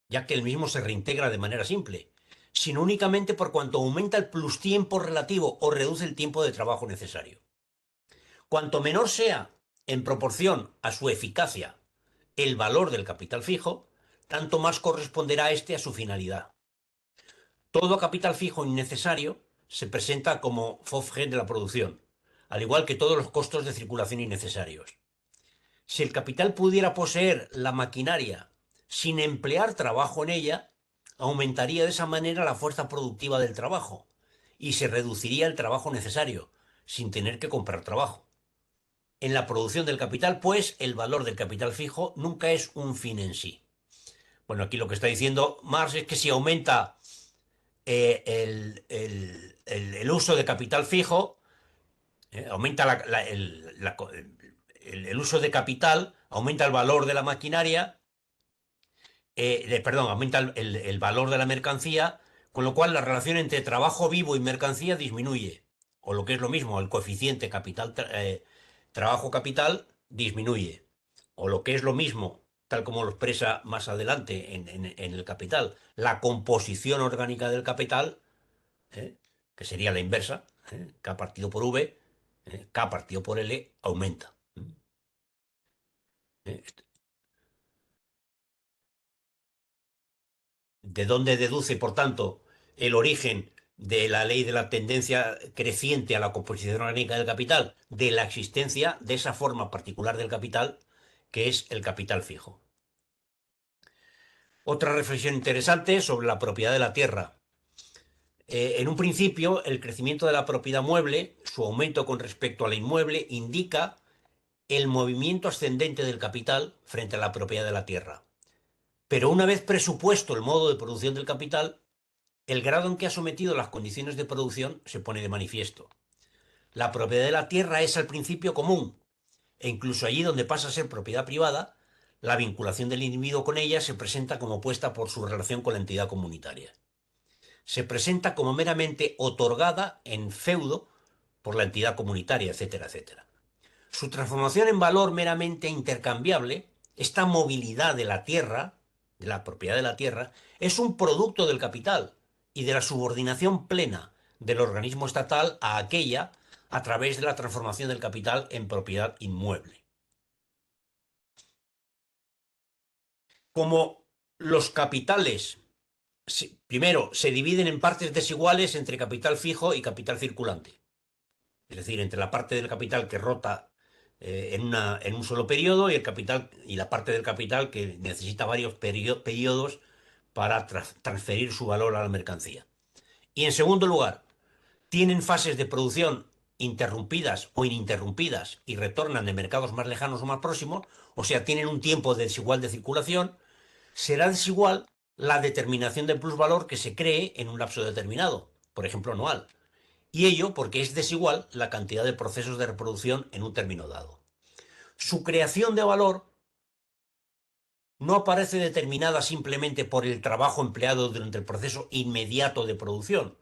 ya que el mismo se reintegra de manera simple, sino únicamente por cuanto aumenta el plus tiempo relativo o reduce el tiempo de trabajo necesario. Cuanto menor sea, en proporción a su eficacia, el valor del capital fijo, tanto más corresponderá éste a su finalidad. Todo capital fijo innecesario se presenta como FOFG de la producción, al igual que todos los costos de circulación innecesarios. Si el capital pudiera poseer la maquinaria sin emplear trabajo en ella, aumentaría de esa manera la fuerza productiva del trabajo y se reduciría el trabajo necesario, sin tener que comprar trabajo. En la producción del capital, pues, el valor del capital fijo nunca es un fin en sí. Bueno, aquí lo que está diciendo Marx es que si aumenta el uso de capital fijo, aumenta el uso de capital, aumenta el valor de la maquinaria, perdón, aumenta el valor de la mercancía, con lo cual la relación entre trabajo vivo y mercancía disminuye. O lo que es lo mismo, el coeficiente trabajo-capital disminuye. O lo que es lo mismo, tal como lo expresa más adelante en el capital, la composición orgánica del capital, ¿eh? que sería la inversa, K partido por V, K partido por L, aumenta. ¿eh? ¿De dónde deduce, por tanto, el origen de la ley de la tendencia creciente a la composición orgánica del capital? De la existencia de esa forma particular del capital, que es el capital fijo. Otra reflexión interesante sobre la propiedad de la tierra. En un principio, el crecimiento de la propiedad mueble, su aumento con respecto a la inmueble, indica el movimiento ascendente del capital frente a la propiedad de la tierra. Pero una vez presupuesto el modo de producción del capital, el grado en que ha sometido las condiciones de producción se pone de manifiesto. La propiedad de la tierra es al principio común, e incluso allí donde pasa a ser propiedad privada, la vinculación del individuo con ella se presenta como opuesta por su relación con la entidad comunitaria. Se presenta como meramente otorgada en feudo por la entidad comunitaria, etcétera, etcétera. Su transformación en valor meramente intercambiable, esta movilidad de la tierra, de la propiedad de la tierra, es un producto del capital y de la subordinación plena del organismo estatal a aquella a través de la transformación del capital en propiedad inmueble. Como los capitales, primero, se dividen en partes desiguales entre capital fijo y capital circulante. Es decir, entre la parte del capital que rota en un solo periodo y, y la parte del capital que necesita varios periodos para transferir su valor a la mercancía. Y en segundo lugar, tienen fases de producción interrumpidas o ininterrumpidas y retornan de mercados más lejanos o más próximos, o sea, tienen un tiempo desigual de circulación. Será desigual la determinación del plusvalor que se cree en un lapso determinado, por ejemplo, anual. Y ello porque es desigual la cantidad de procesos de reproducción en un término dado. Su creación de valor no aparece determinada simplemente por el trabajo empleado durante el proceso inmediato de producción,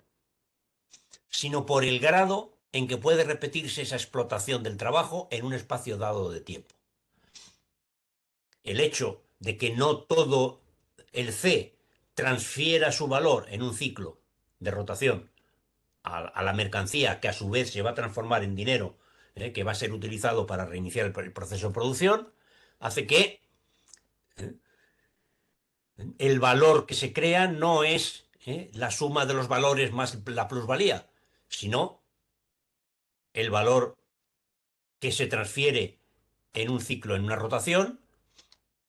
sino por el grado en que puede repetirse esa explotación del trabajo en un espacio dado de tiempo. El hecho de que no todo el C transfiera su valor en un ciclo de rotación a la mercancía, que a su vez se va a transformar en dinero, que va a ser utilizado para reiniciar el proceso de producción, hace que el valor que se crea no es la suma de los valores más la plusvalía, sino el valor que se transfiere en un ciclo, en una rotación,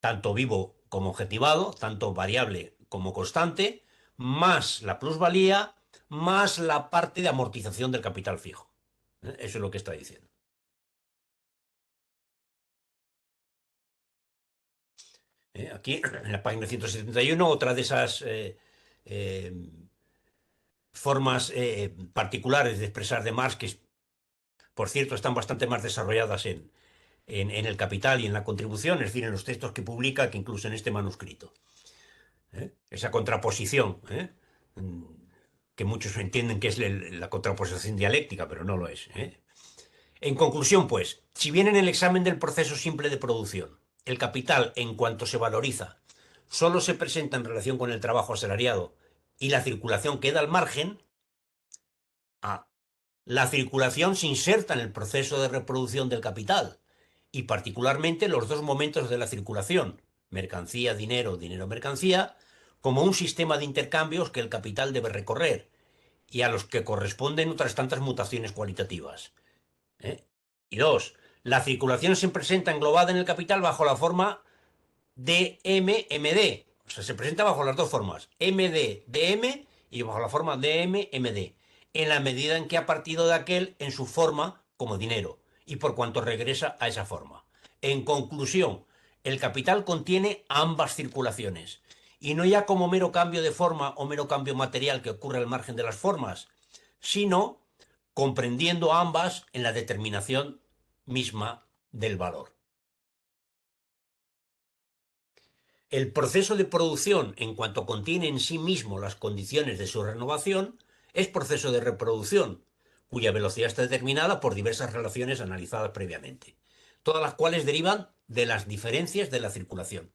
tanto vivo como objetivado, tanto variable como constante, más la plusvalía, más la parte de amortización del capital fijo. Eso es lo que está diciendo. Aquí, en la página 171, otra de esas eh, formas particulares de expresar de Marx, que por cierto están bastante más desarrolladas en El Capital y en la contribución, es decir, en los textos que publica, que incluso en este manuscrito. Esa contraposición, que muchos entienden que es la contraposición dialéctica, pero no lo es. En conclusión, pues, si bien en el examen del proceso simple de producción, el capital, en cuanto se valoriza, solo se presenta en relación con el trabajo asalariado y la circulación queda al margen, la circulación se inserta en el proceso de reproducción del capital y particularmente los dos momentos de la circulación, mercancía, dinero, dinero, mercancía, como un sistema de intercambios que el capital debe recorrer y a los que corresponden otras tantas mutaciones cualitativas. Y dos, la circulación se presenta englobada en el capital bajo la forma DMMD. O sea, se presenta bajo las dos formas, MD-DM y bajo la forma DM-MD, en la medida en que ha partido de aquel en su forma como dinero y por cuanto regresa a esa forma. En conclusión, el capital contiene ambas circulaciones y no ya como mero cambio de forma o mero cambio material que ocurre al margen de las formas, sino comprendiendo ambas en la determinación misma del valor. El proceso de producción, en cuanto contiene en sí mismo las condiciones de su renovación, es proceso de reproducción, cuya velocidad está determinada por diversas relaciones analizadas previamente, todas las cuales derivan de las diferencias de la circulación.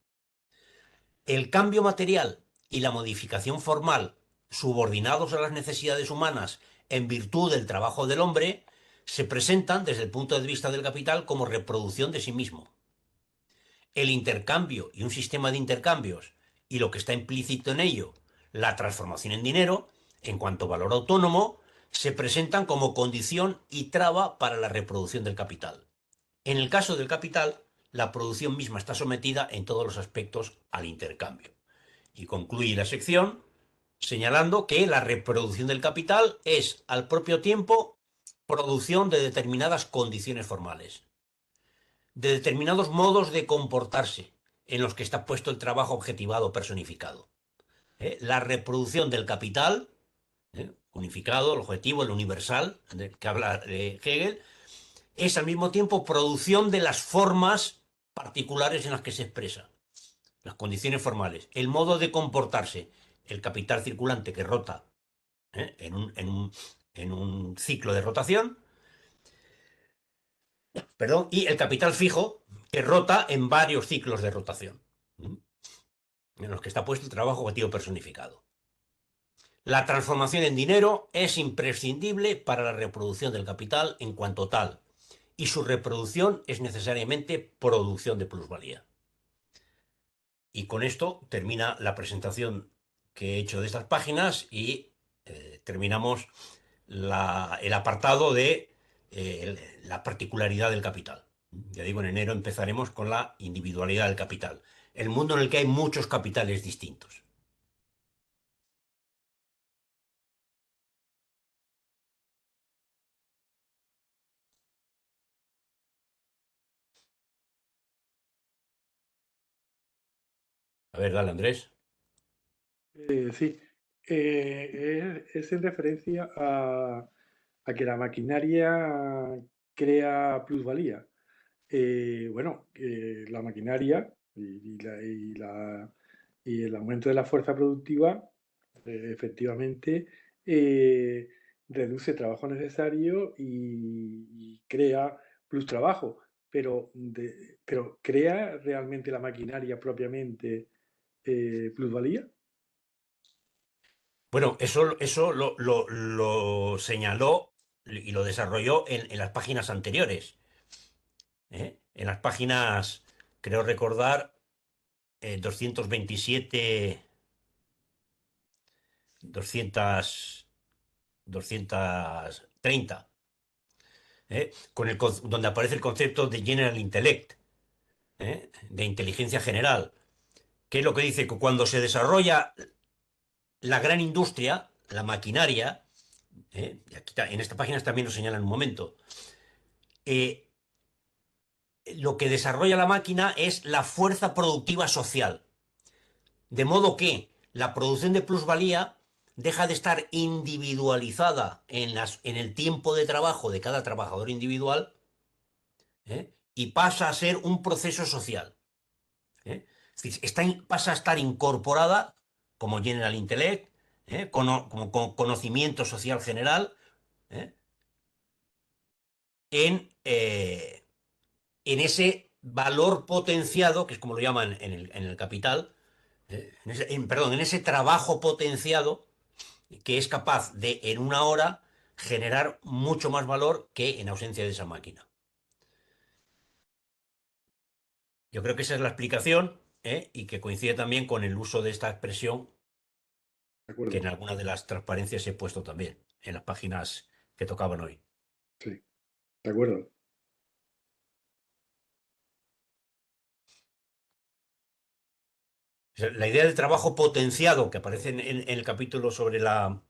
El cambio material y la modificación formal, subordinados a las necesidades humanas en virtud del trabajo del hombre, se presentan desde el punto de vista del capital como reproducción de sí mismo. El intercambio y un sistema de intercambios y lo que está implícito en ello, la transformación en dinero, en cuanto a valor autónomo, se presentan como condición y traba para la reproducción del capital. En el caso del capital, la producción misma está sometida en todos los aspectos al intercambio. Y concluye la sección señalando que la reproducción del capital es al propio tiempo producción de determinadas condiciones formales, de determinados modos de comportarse en los que está puesto el trabajo objetivado personificado. la reproducción del capital, unificado, el objetivo, el universal, que habla Hegel, es al mismo tiempo producción de las formas particulares en las que se expresa, las condiciones formales, el modo de comportarse, el capital circulante que rota en un ciclo de rotación, perdón, y el capital fijo que rota en varios ciclos de rotación, en los que está puesto el trabajo objetivo personificado. La transformación en dinero es imprescindible para la reproducción del capital en cuanto tal, y su reproducción es necesariamente producción de plusvalía. Y con esto termina la presentación que he hecho de estas páginas y terminamos el apartado de la particularidad del capital. Ya digo, en enero empezaremos con la individualidad del capital, el mundo en el que hay muchos capitales distintos. A ver, dale, Andrés. Sí, es en referencia a que la maquinaria crea plusvalía. Bueno, la maquinaria y el aumento de la fuerza productiva efectivamente eh, reduce trabajo necesario y crea plus trabajo, pero ¿crea realmente la maquinaria propiamente plusvalía? Bueno, eso lo señaló y lo desarrolló en las páginas anteriores. En las páginas, creo recordar, 227, 200, 230, donde aparece el concepto de General Intellect, de inteligencia general, que es lo que dice que cuando se desarrolla la gran industria, la maquinaria, y aquí en estas páginas también lo señala en un momento, eh, lo que desarrolla la máquina es la fuerza productiva social. De modo que la producción de plusvalía deja de estar individualizada en el tiempo de trabajo de cada trabajador individual, y pasa a ser un proceso social. Es decir, pasa a estar incorporada como General Intellect, como conocimiento social general, ¿eh? en ese valor potenciado, que es como lo llaman en el capital, perdón, en ese trabajo potenciado que es capaz de en una hora generar mucho más valor que en ausencia de esa máquina. Yo creo que esa es la explicación, y que coincide también con el uso de esta expresión ¿De que en acuerdo? alguna de las transparencias he puesto también, en las páginas que tocaban hoy. Sí, de acuerdo. O sea, la idea del trabajo potenciado que aparece en el capítulo sobre la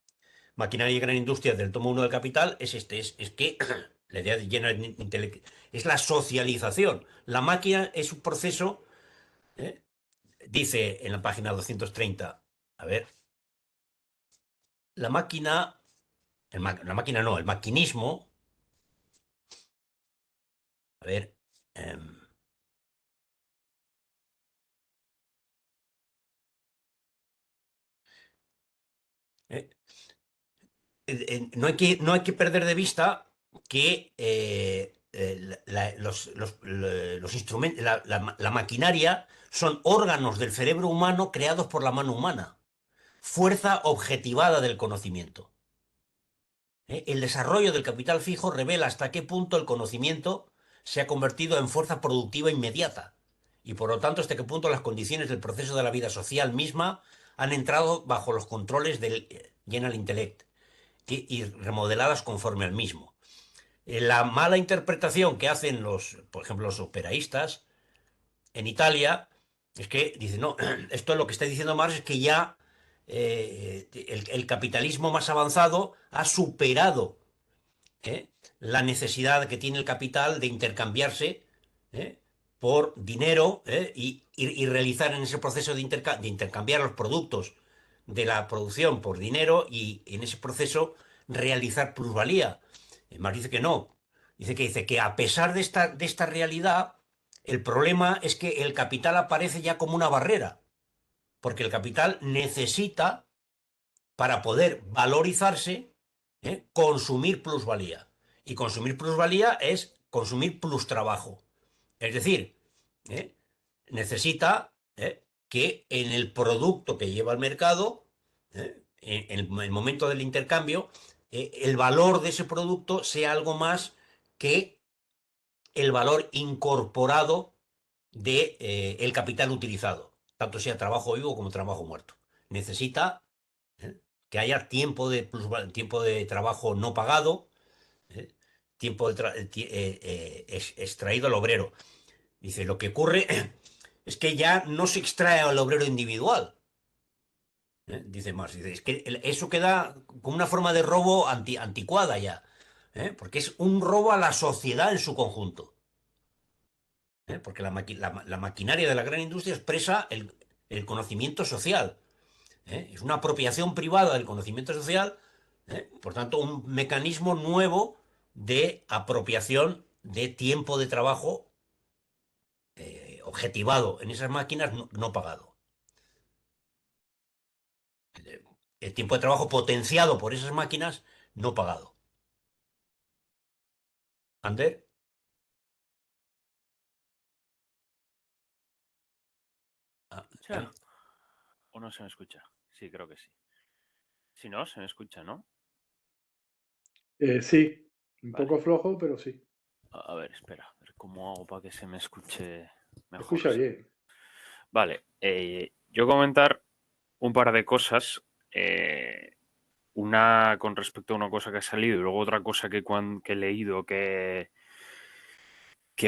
maquinaria y gran industria del tomo 1 del Capital es que la idea de General Intellect es la socialización. La máquina es un proceso, ¿eh? Dice en la página 230, a ver, la máquina, la máquina no, el maquinismo, a ver, em, eh, no hay que perder de vista que los instrumentos, la maquinaria son órganos del cerebro humano creados por la mano humana, fuerza objetivada del conocimiento. El desarrollo del capital fijo revela hasta qué punto el conocimiento se ha convertido en fuerza productiva inmediata y por lo tanto hasta qué punto las condiciones del proceso de la vida social misma han entrado bajo los controles del General Intellect y remodeladas conforme al mismo. La mala interpretación que hacen por ejemplo, los operaístas en Italia es que dicen, no, esto es lo que está diciendo Marx, es que ya el capitalismo más avanzado ha superado la necesidad que tiene el capital de intercambiarse ¿eh? por dinero, y realizar en ese proceso de intercambiar los productos de la producción por dinero y en ese proceso realizar plusvalía. Marx dice que no. Dice que a pesar de esta realidad, el problema es que el capital aparece ya como una barrera, porque el capital necesita, para poder valorizarse, consumir plusvalía. Y consumir plusvalía es consumir plus trabajo. Es decir, ¿eh? necesita que en el producto que lleva al mercado, en el momento del intercambio, el valor de ese producto sea algo más que el valor incorporado de, el capital utilizado, tanto sea trabajo vivo como trabajo muerto. Necesita que haya tiempo de trabajo no pagado, ¿eh? Tiempo extraído al obrero. Dice, lo que ocurre es que ya no se extrae al obrero individual. Dice Marx, dice, es que eso queda como una forma de robo anticuada ya, porque es un robo a la sociedad en su conjunto. Porque la maquinaria de la gran industria expresa el conocimiento social. Es una apropiación privada del conocimiento social, por tanto, un mecanismo nuevo de apropiación de tiempo de trabajo objetivado en esas máquinas no pagado. El tiempo de trabajo potenciado por esas máquinas no pagado. ¿Ander? Ah, ¿Escucha? ¿O no se me escucha? Sí, creo que sí. Si no, se me escucha, ¿no? Sí, un Vale. poco flojo, pero sí. A ver, espera. A ver cómo hago para que se me escuche Se mejor. escucha bien. Vale. Yo comentar un par de cosas. Una con respecto a una cosa que ha salido y luego otra cosa que he leído que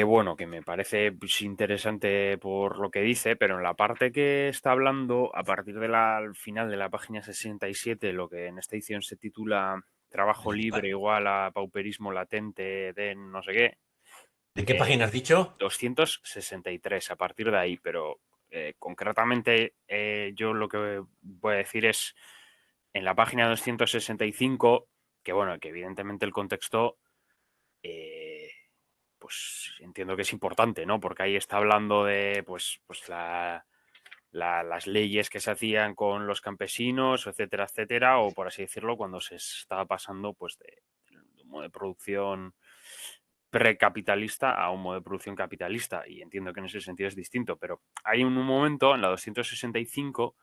bueno, que me parece pues, interesante por lo que dice, pero en la parte que está hablando, a partir al final de la página 67, lo que en esta edición se titula Trabajo libre igual a pauperismo latente de no sé qué. ¿De qué página has dicho? 263, a partir de ahí, pero concretamente yo lo que voy a decir es en la página 265, que bueno, que evidentemente el contexto pues entiendo que es importante, ¿no? Porque ahí está hablando de pues las leyes que se hacían con los campesinos, etcétera, etcétera, o por así decirlo, cuando se estaba pasando pues de un modo de producción precapitalista a un modo de producción capitalista. Y entiendo que en ese sentido es distinto, pero hay un momento en la 265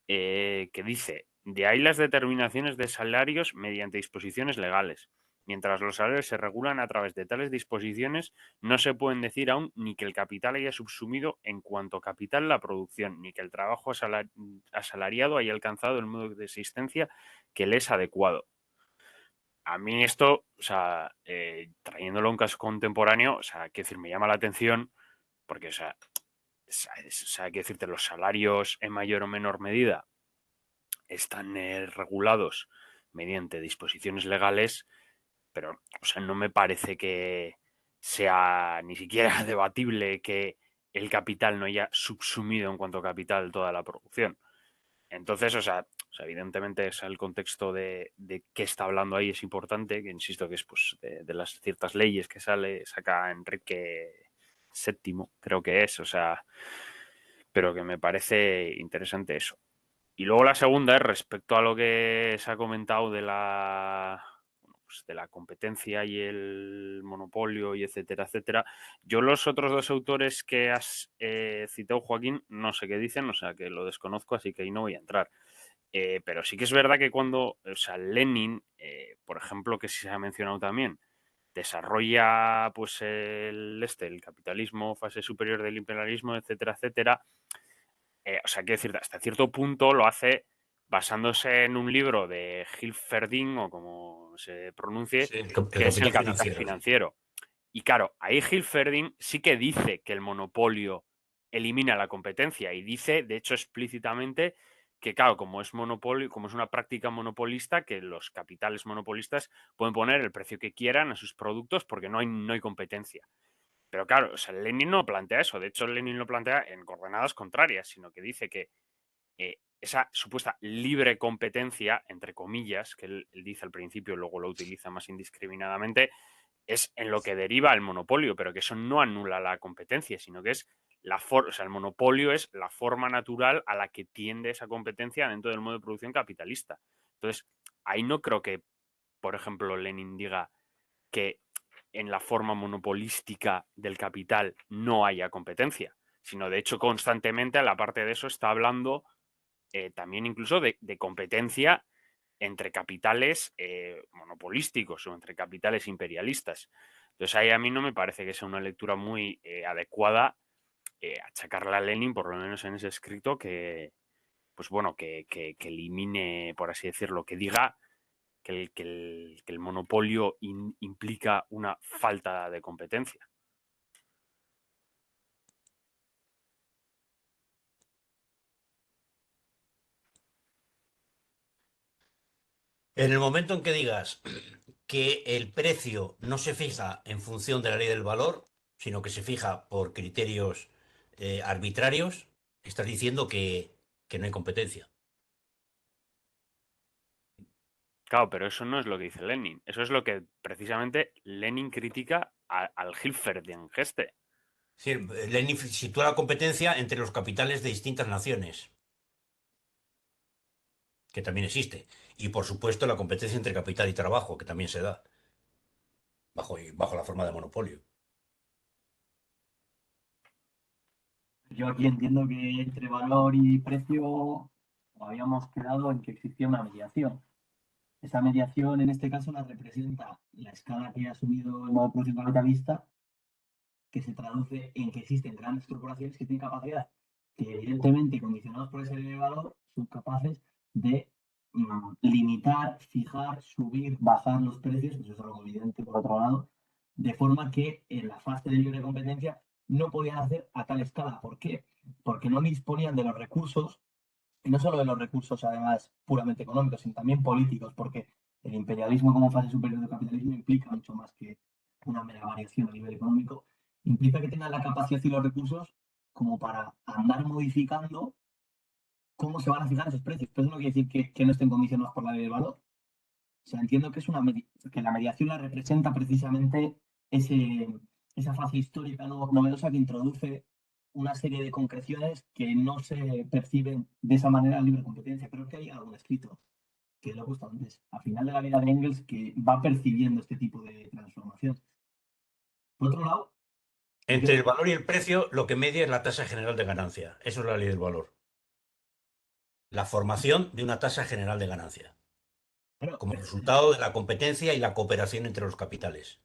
que dice, de ahí las determinaciones de salarios mediante disposiciones legales. Mientras los salarios se regulan a través de tales disposiciones, no se pueden decir aún ni que el capital haya subsumido en cuanto capital la producción, ni que el trabajo asalariado haya alcanzado el modo de existencia que le es adecuado. A mí esto, o sea, trayéndolo a un caso contemporáneo, o sea, quiero decir, me llama la atención porque, o sea, quiero decirte, los salarios en mayor o menor medida están regulados mediante disposiciones legales, pero o sea, no me parece que sea ni siquiera debatible que el capital no haya subsumido en cuanto a capital toda la producción. Entonces, evidentemente es el contexto de qué está hablando ahí es importante, que insisto que es pues, de las ciertas leyes que saca Enrique VII, creo que es, o sea, pero que me parece interesante eso. Y luego la segunda es respecto a lo que se ha comentado de la competencia y el monopolio y etcétera, etcétera. Yo los otros dos autores que has citado, Joaquín, no sé qué dicen, o sea que lo desconozco, así que ahí no voy a entrar. Pero sí que es verdad que cuando, o sea, Lenin, por ejemplo, que sí se ha mencionado también, desarrolla pues el capitalismo, fase superior del imperialismo, etcétera, etcétera, o sea, quiero decir, hasta cierto punto lo hace basándose en un libro de Hilferding, o como se pronuncie, Sí, el que es El capital Capital financiero. Sí. Financiero. Y claro, ahí Hilferding sí que dice que el monopolio elimina la competencia y dice, de hecho, explícitamente que, claro, como es monopolio, como es una práctica monopolista, que los capitales monopolistas pueden poner el precio que quieran a sus productos porque no hay competencia. Pero claro, o sea, Lenin no plantea eso. De hecho, Lenin lo plantea en coordenadas contrarias, sino que dice que esa supuesta libre competencia, entre comillas, que él dice al principio y luego lo utiliza más indiscriminadamente, es en lo que deriva el monopolio, pero que eso no anula la competencia, sino que es o sea, el monopolio es la forma natural a la que tiende esa competencia dentro del modo de producción capitalista. Entonces, ahí no creo que, por ejemplo, Lenin diga que en la forma monopolística del capital no haya competencia, sino de hecho constantemente, a la parte de eso, está hablando también incluso de competencia entre capitales monopolísticos o entre capitales imperialistas. Entonces ahí a mí no me parece que sea una lectura muy adecuada achacarle a Lenin, por lo menos en ese escrito, que, pues bueno, que elimine, por así decirlo, que diga que el monopolio implica una falta de competencia. En el momento en que digas que el precio no se fija en función de la ley del valor, sino que se fija por criterios arbitrarios, estás diciendo que no hay competencia. Claro, pero eso no es lo que dice Lenin. Eso es lo que precisamente Lenin critica al Hilferdingeste. Es decir, Lenin sitúa la competencia entre los capitales de distintas naciones, que también existe. Y por supuesto la competencia entre capital y trabajo, que también se da, bajo la forma de monopolio. Yo aquí entiendo que entre valor y precio habíamos quedado en que existía una mediación. Esa mediación en este caso la representa la escala que ha asumido el modo de producción capitalista, que se traduce en que existen grandes corporaciones que tienen capacidad, que evidentemente condicionados por ese valor son capaces de limitar, fijar, subir, bajar los precios, eso es algo evidente por otro lado, de forma que en la fase de libre competencia no podían hacer a tal escala. ¿Por qué? Porque no disponían de los recursos, y no solo de los recursos además puramente económicos, sino también políticos, porque el imperialismo como fase superior del capitalismo implica mucho más que una mera variación a nivel económico, implica que tengan la capacidad y los recursos como para andar modificando cómo se van a fijar esos precios. Pero eso no quiere decir que no estén condicionados por la ley del valor. O sea, entiendo que es que la mediación la representa precisamente ese, esa fase histórica novedosa que introduce una serie de concreciones que no se perciben de esa manera en libre competencia. Creo que hay algún escrito que lo he puesto antes, al final de la vida de Engels, que va percibiendo este tipo de transformación. Por otro lado, Entre el valor y el precio, lo que media es la tasa general de ganancia. Eso es la ley del valor. La formación de una tasa general de ganancia, como resultado de la competencia y la cooperación entre los capitales.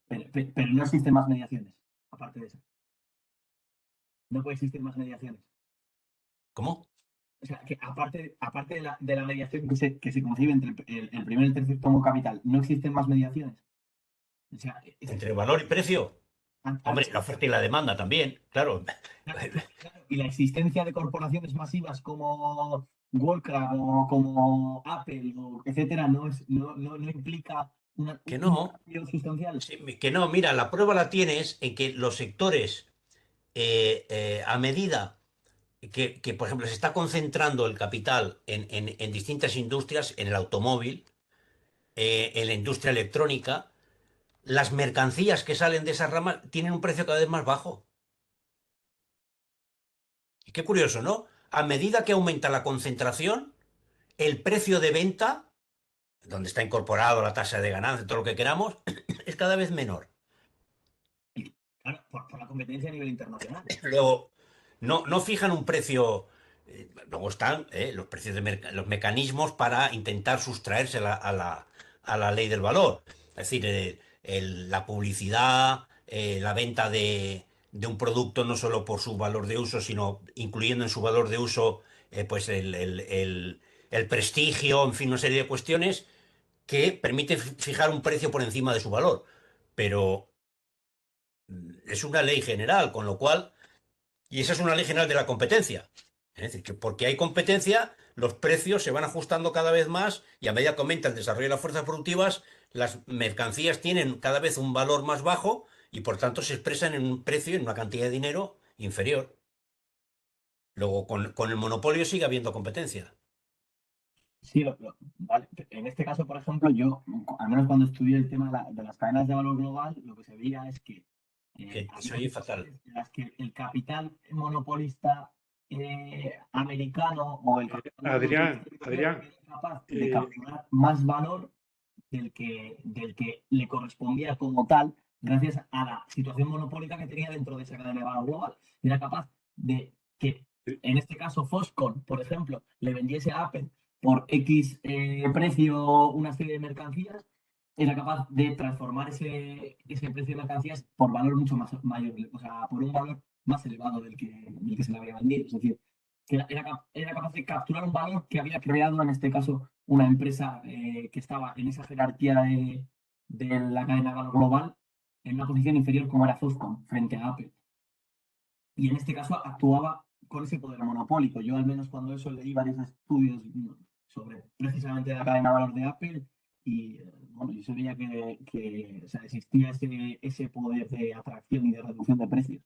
pero no existen más mediaciones, aparte de eso. No puede existir más mediaciones. ¿Cómo? O sea, que aparte de la mediación que se concibe entre el primer y el tercer tomo capital, no existen más mediaciones. O sea, Entre valor y precio. Hombre, la oferta y la demanda también, claro. claro, y la existencia de corporaciones masivas como Worldcraft o como Apple, o etcétera, no implica Que un no, cambio sustancial. sí, que no. Mira, la prueba la tienes en que los sectores, a medida que, por ejemplo, se está concentrando el capital en distintas industrias, en el automóvil, en la industria electrónica, las mercancías que salen de esa rama tienen un precio cada vez más bajo. Y qué curioso, ¿no? A medida que aumenta la concentración, el precio de venta, donde está incorporado la tasa de ganancia, todo lo que queramos, es cada vez menor. Claro, por la competencia a nivel internacional. Luego, no fijan un precio. Luego están los precios los mecanismos para intentar sustraerse a la ley del valor. Es decir, la publicidad, la venta de un producto no solo por su valor de uso, sino incluyendo en su valor de uso pues el prestigio, en fin, una serie de cuestiones que permiten fijar un precio por encima de su valor. Pero es una ley general, con lo cual, y esa es una ley general de la competencia. Es decir, que porque hay competencia, los precios se van ajustando cada vez más y a medida que aumenta el desarrollo de las fuerzas productivas, las mercancías tienen cada vez un valor más bajo y por tanto se expresan en un precio, en una cantidad de dinero inferior. Luego, con el monopolio sigue habiendo competencia. Sí, vale. En este caso, por ejemplo, yo, al menos cuando estudié el tema de las cadenas de valor global, lo que se veía es que Que se había oye fatal. situaciones en las que el capital monopolista americano o el capital monopolista europeo Adrián, era capaz de eh, capturar más valor del que le correspondía como tal, gracias a la situación monopólica que tenía dentro de esa cadena de valor global. Era capaz de que, en este caso, Foxconn, por ejemplo, le vendiese a Apple por X precio una serie de mercancías, era capaz de transformar ese precio de mercancías por valor mucho más mayor, o sea, por un valor más elevado del que se le había vendido. Es decir, que era capaz de capturar un valor que había creado, en este caso, una empresa que estaba en esa jerarquía de la cadena de valor global en una posición inferior como era Foxconn frente a Apple. Y en este caso actuaba con ese poder monopólico. Yo al menos cuando eso leí varios estudios sobre precisamente la cadena de valor de Apple y bueno, yo sabía que o sea, existía ese poder de atracción y de reducción de precios.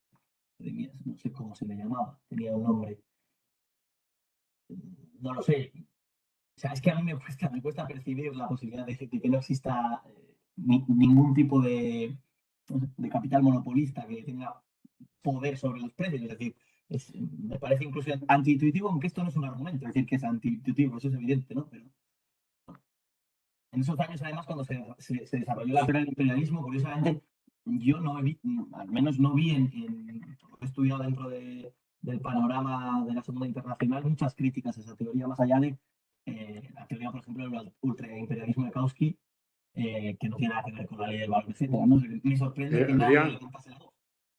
No sé cómo se le llamaba, tenía un nombre, no lo sé. O sea, es que a mí me cuesta percibir la posibilidad de que no exista ningún tipo de capital monopolista que tenga poder sobre los precios. Es decir, me parece incluso antiintuitivo, aunque esto no es un argumento, decir que es antiintuitivo, eso es evidente, ¿no? Pero en esos años, además, cuando se desarrolló la teoría del imperialismo, curiosamente, yo no vi, al menos no vi por lo que he estudiado dentro del panorama de la Segunda Internacional, muchas críticas a esa teoría, más allá de la teoría, por ejemplo, del ultraimperialismo de Kautsky, que no tiene nada que ver con la ley del valor, etcétera, ¿no? Me sorprende que nadie Adrián, levantase la voz.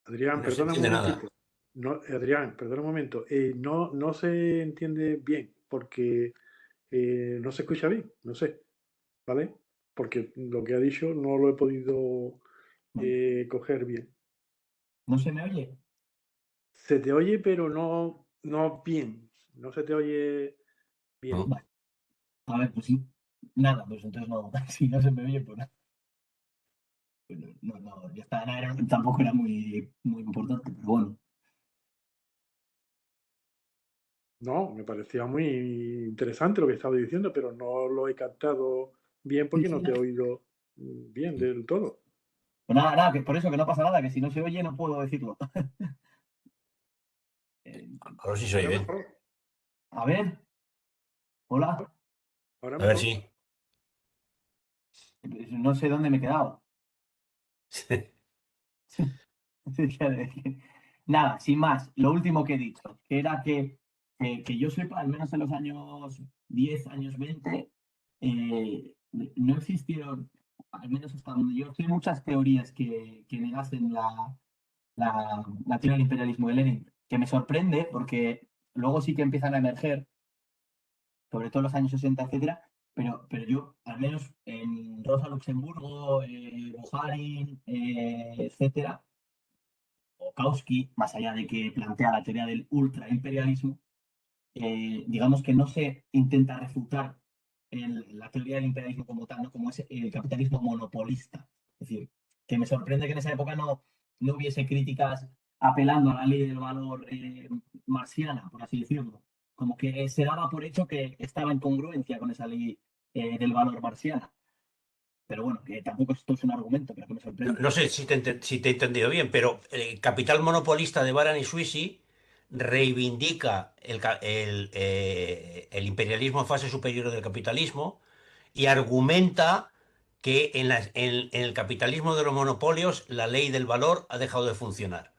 Adrián, No se perdona un entiende nada. momentito. No, Adrián, perdona un momento. No, no se entiende bien porque no se escucha bien, no sé, ¿vale? Porque lo que ha dicho no lo he podido coger bien. ¿No se me oye? Se te oye, pero no, no bien. No se te oye bien. ¿No? Vale, a ver, pues sí. Nada, pues entonces no, si no se me oye, pues nada. Pues no, no, ya está, tampoco era muy importante, pero bueno. No, me parecía muy interesante lo que estaba diciendo, pero no lo he captado bien Sí, porque sí, no te no. he oído bien del todo. Pues nada, nada, que por eso que no pasa nada, que si no se oye no puedo decirlo. Eh, Ahora sí se oye Ahora bien. mejor, a ver, hola. ahora A ver mejor. si. No sé dónde me he quedado. Nada, sin más, lo último que he dicho, que era que yo sepa, al menos en los años 10 años 20 no existieron, al menos hasta donde yo sé, muchas teorías que negasen la teoría del imperialismo de Lenin, que me sorprende porque luego sí que empiezan a emerger, sobre todo en los años 60, etcétera, pero yo, al menos en Rosa Luxemburgo, Bukharin, etcétera, o Kautsky, más allá de que plantea la teoría del ultraimperialismo, digamos que no se intenta refutar la teoría del imperialismo como tal, ¿no? Como es el capitalismo monopolista. Es decir, que me sorprende que en esa época no hubiese críticas apelando a la ley del valor marxiana, por así decirlo. Como que se daba por hecho que estaba en congruencia con esa ley del valor marxiana. Pero bueno, que tampoco esto es un argumento, pero que me No, sorprende. no sé si te he entendido bien, pero el capital monopolista de Baran y Suisi reivindica el imperialismo en fase superior del capitalismo y argumenta que en el capitalismo de los monopolios la ley del valor ha dejado de funcionar,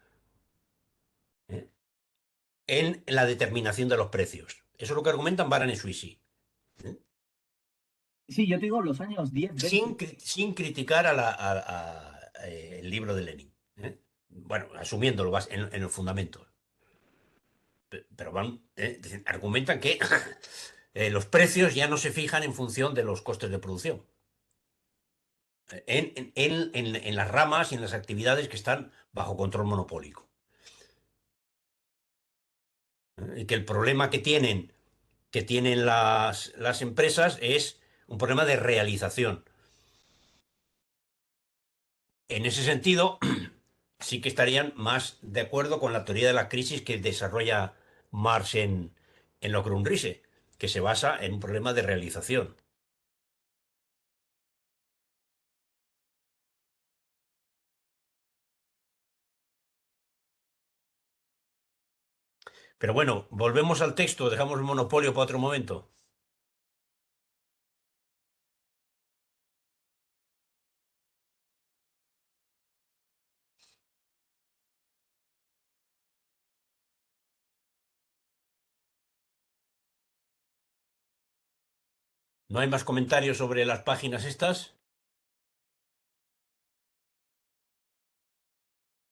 ¿eh? En la determinación de los precios. Eso es lo que argumentan Baran y Suisi, ¿eh? Sí, yo te digo los años 10 20. Sin criticar el libro de Lenin, ¿eh? Bueno, asumiéndolo en los fundamentos. Pero argumentan que los precios ya no se fijan en función de los costes de producción, en las ramas y en las actividades que están bajo control monopólico. Y que el problema que tienen las empresas es un problema de realización. En ese sentido, sí que estarían más de acuerdo con la teoría de la crisis que desarrolla Marx en la Grundrisse, que se basa en un problema de realización. Pero bueno, volvemos al texto, dejamos el monopolio para otro momento. ¿No hay más comentarios sobre las páginas estas?